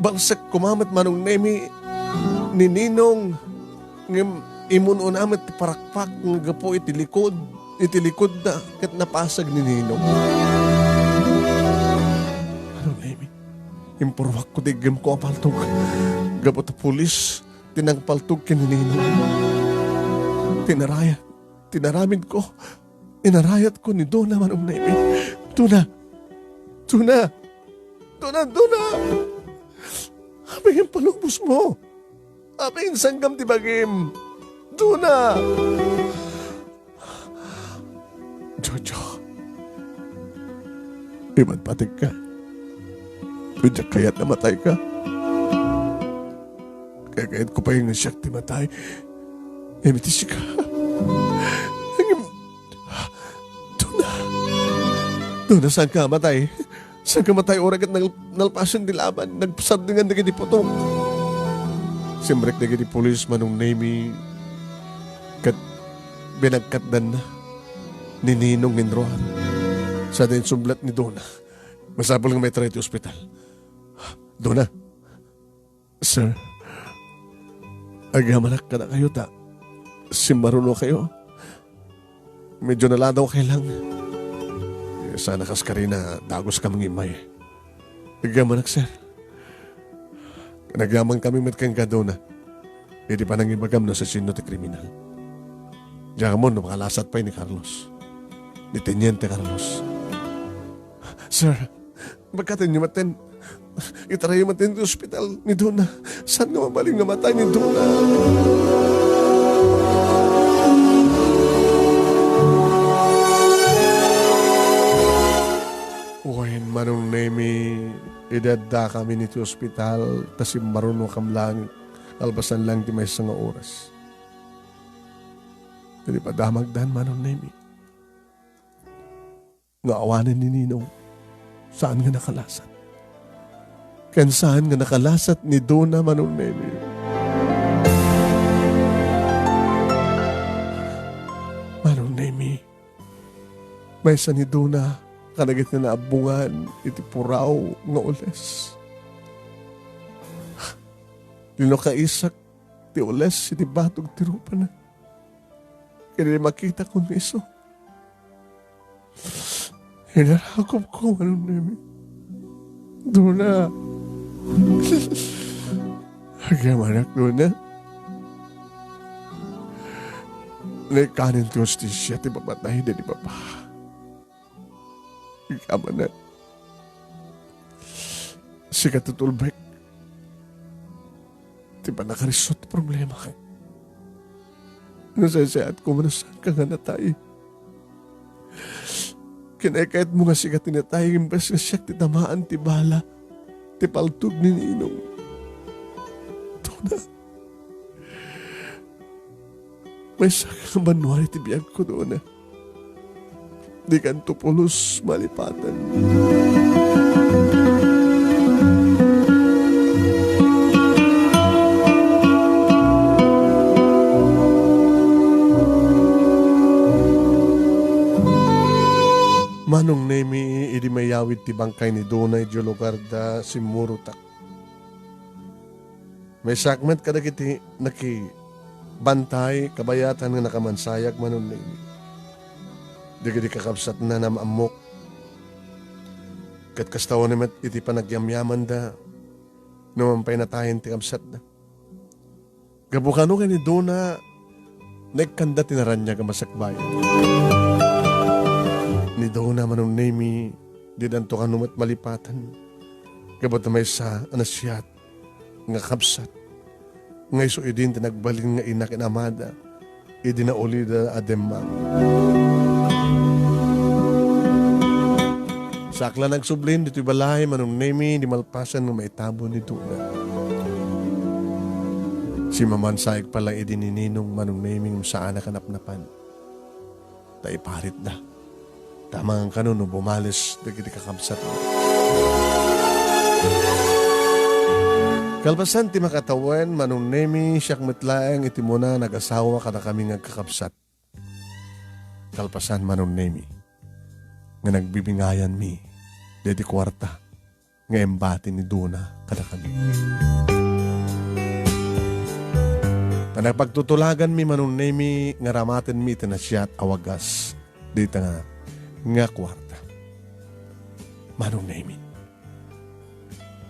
Balsak kumamat manong nemi ni Ninong Imuno namin ti parakpak nga gapo itilikod na kat napasag ni Ninong. Ano Nemi? Impurwak ko digim ko apaltog. Gapo ta pulis tinagpaltog kin ni Ninong. Tinaramid ko. Inarayat ko ni Dona Manong Nemi. Dona! Abing palubos mo. Abing sanggam ti bagim. Dona! Jojo. Iman patig ka. Pwede kaya't namatay ka. Kaya kaya't ko pa yung nasyak ti matay. Emitis ka. Dona, saan ka matay? Saan ka matay oras at nalpasan di laban? Nagpasad nga naging dipotong. Simbrek naging di polis Manong Nemi. Kat binagkatdan na ni Ninong Ninroan. Sa din sumblat ni Dona. Masapol nga may try ti ospital. Dona. Sir. Agamanak ka na kayo ta. Simbaruno kayo. Medyo naladaw kayo lang. Sana kaskari na dagos kaming imay. Agamanak, sir. Naglamang kami matkang Dona. Hindi pa nang ibagam na sa sino ti kriminal. Diyan mo, makalasat pa ni Carlos. Ni Teniente Carlos. Sir, magkatin niyo matin. Itaray matin di ospital ni Dona. Saan nga mabaling nga matay ni Dona? Uwain Manong Nemi, idadda kami nito ospital, kasi marunong kam lang, albasan lang di may isang oras. Hindi pa damagdan Manong Nemi. Nga awanan ni Ninong, saan nga nakalasat? Kan saan nga nakalasat ni Dona Manong Nemi? Manong Nemi, may isa ni Dona, kanagit na naabungan, iti puraw nga ules. Lino kaisak, ti ules, iti batog ti rupa na. Kaya makita ko niso. Hinarakop ko, Manong Nemi. Dona. Agamanak, Dona. Naikanin ti hostisya, ti papatay na di papa. Ikaman na. Si katutulbek. Di ba nakarisot problema? Nasasayat ko manasan ka nga natay. Kinakait mo nga si katinatay, imbes nga siya titamaan ti bala, ti paltog ni Ninong. Dona. May sakang manuari ti biyag ko doon na. Di kanto pulos malipatan. Manong Nemi, idi mayawid ti bangkay ni Dona iti lugar da si Murutak. May sakmet kada kiti nakibantay, kabayatan nga nakamansayag Manong Nemi. Di kakabsat na namamok. Kat kastawan naman iti panagyamyaman da. Numampay na tayo ti kabsat na. Gabukano ka ni Dona, nagkanda tinaran niya kamasakbayan. Ni Dona Manong Nemi, di danto ka numat malipatan. Gabot na may sa anasyat, nga kabsat. Nga iso idin tinagbalin nga inakin amada, idi na uli da ademang. Sakla nagsublin, dito'y balay, Manong Nemi, di malpasan ng maitabo ni Dona. Si Mamansaig pala idinininong Manong Nemi ng saan nakanapnapan. Tay parit da. Tamang kanuno bumalis, dagiti kakabsat. Kalpasan ti makatawan, Manong Nemi, siyak metlaeng iti muna nag-asawa kada kami ngagkakabsat. Kalpasan Manong Nemi, nga nagbibingayan mi, dedi kwarta, nga embati ni Dona kada kami. Nga nagpagtutulagan mi manunay mi nga ramaten mi itinasya at awagas. Dito nga kwarta. Manunay mi.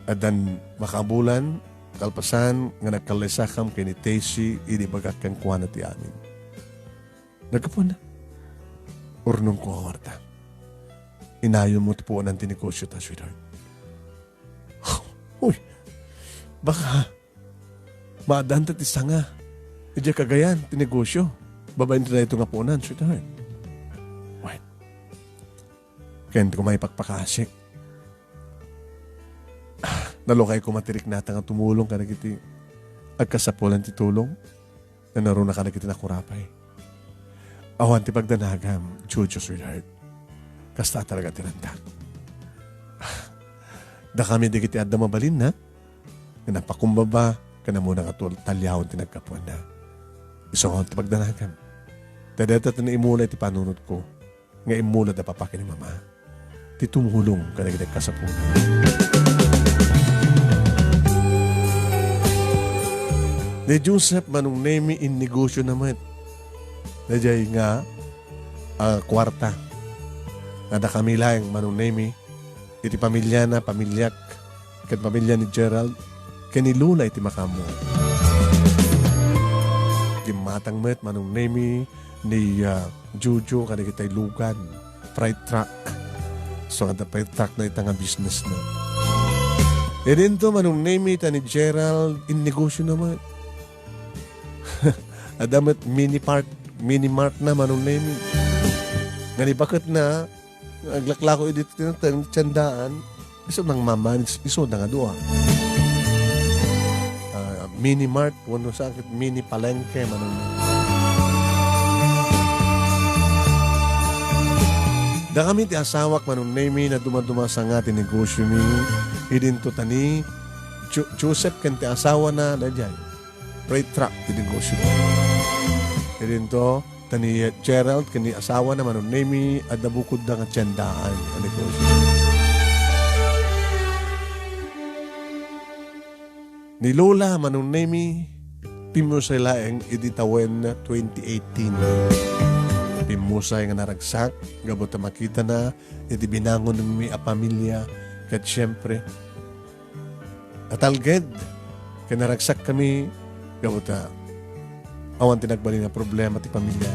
At dan makabulan, kalpasan nga nagkalisakam kay ni Tesi, inibagat kang kuwana ti amin. Nagkapon na. Urnong ko kwarta. Inayon mo po ng tinegosyo ta, sweetheart. Uy, baka maadanta ti sanga. Idya kagayan, tinegosyo. Babayin na ito nga po nan, sweetheart. Wait. Kaya hindi ko may pagpakasik. Nalokay ko matirik nata nga tumulong ka na kiti agkasapulan ti tulong na naroon na ka na kiti nakurapay. Awan ti pagdanagam, Jojo, sweetheart. Kasta talaga tinandag. Da kami di kiti adda mabalin na nga napakumbaba ka na muna nga talyahon ti nagkapuan na. Isong ti pagdanagam. Dadata na imulay ti panunod ko nga imulad na papakin ni mama. Ti tumulong ka na kiti kasapulan. Ni Joseph manung nemi in negosyo naman. Najay nga kwarta. Nada kami lang manung nemi. Iti pamilya na pamilyak. Kat pamilya ni Gerald. Kaniluna iti makamo. Gimatang met manung nemi ni Jojo kada kitay lugan. Freight truck. So kada freight truck na itang business na. E din to manung nemi ta ni Gerald in negosyo naman. Adamat mini mart na manong name. Ngani bakit na aglaklako edit tinatang tiyandaan iso nang mama iso na nga doa. Mini mart wano sakit mini palengke manong name. Da kami ti asawak manong name na dumaduma sa nga ti negosyo mi idin to tani Joseph kan ti asawa na dajay. Freight truck ti negosyo. Idin to, tani Gerald, kani asawa na manon nemi, at nabukod na nga tiyandaan ang negosyo. Ni Lola manon nemi, pimusay laeng iditawen na 2018. Pimusay nga naragsak, gabot na makita na, iti binangon ng mi a pamilya, kat syempre, atalged, kanaragsak kami, gabuta awan tinagbali na problema ti pamilya.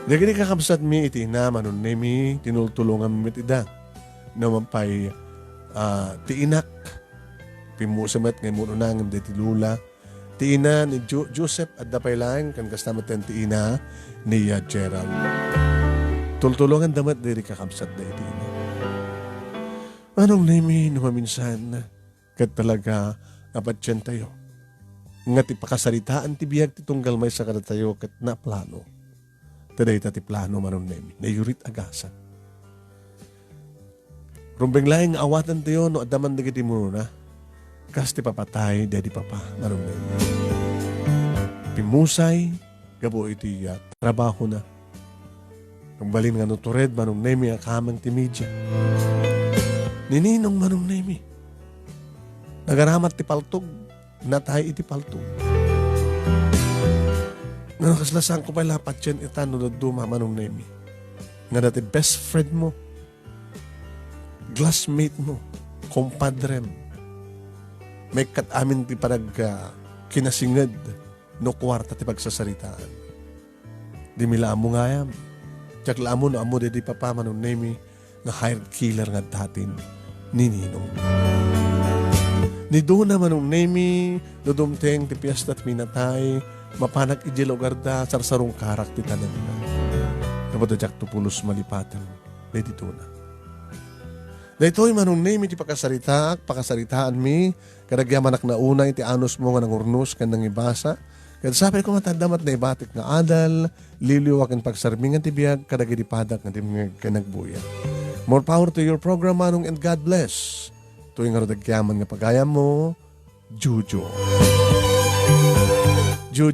Dagini kakabsat mi iti na manon nemi tinultulungan mi iti da naman pay ti inak pimusamet ngay muno nangam de ti lula ti ina ni Joseph at dapay lang kan kastamat ti ina ni Gerald. Tultulungan damat diri kakabsat da iti ina. Manong nemi numaminsan kat talaga apat tayo. Nga ti pakasaritaan ti biyag ti tunggal may sa tayo kat na plano. Taday ti plano manon nemi. Nayurit agasa. Rumbeng laing awatan tayo no adaman na kiti muna. Kas ti papatay, dedi papa manon nemi. Pimusay, gabo iti trabaho na. Kumbalin nga nutured manon nemi akamang ti media. Nininong manon nemi. Nagaramat ti paltog. Natay iti palto. Nga nakaslasan ko pa lapat yan itano na duma manong nemi. Nga dati best friend mo, classmate mo, kompadrem, may katamin ti parag kinasingad no kwarta ti pagsasaritaan. Di mila amo nga yam. Tsak la amo no amo di papa manong nemi nga hired killer nga datin ni Ninong. Ni doon naman nung nemi, dudumteng ti piyesta at minatay, mapanak iji lugar da, sarsarong karak ti tanan na. Napadadyak to pulos malipatan, dito na. Dito'y manong nemi ti pakasaritaan mi, kadagyaman ak na una iti anos mo nga nangurnos kan nang ibasa, kaya sabi ko matadamat na ibatik nga adal, liliwak ang pagsarmingan ti biyag, kadagiripadak nga ti mga nagbuya. More power to your program, manong, and God bless. Tuwing nga rodagyaman nga pagaya mo, Jojo. Jojo.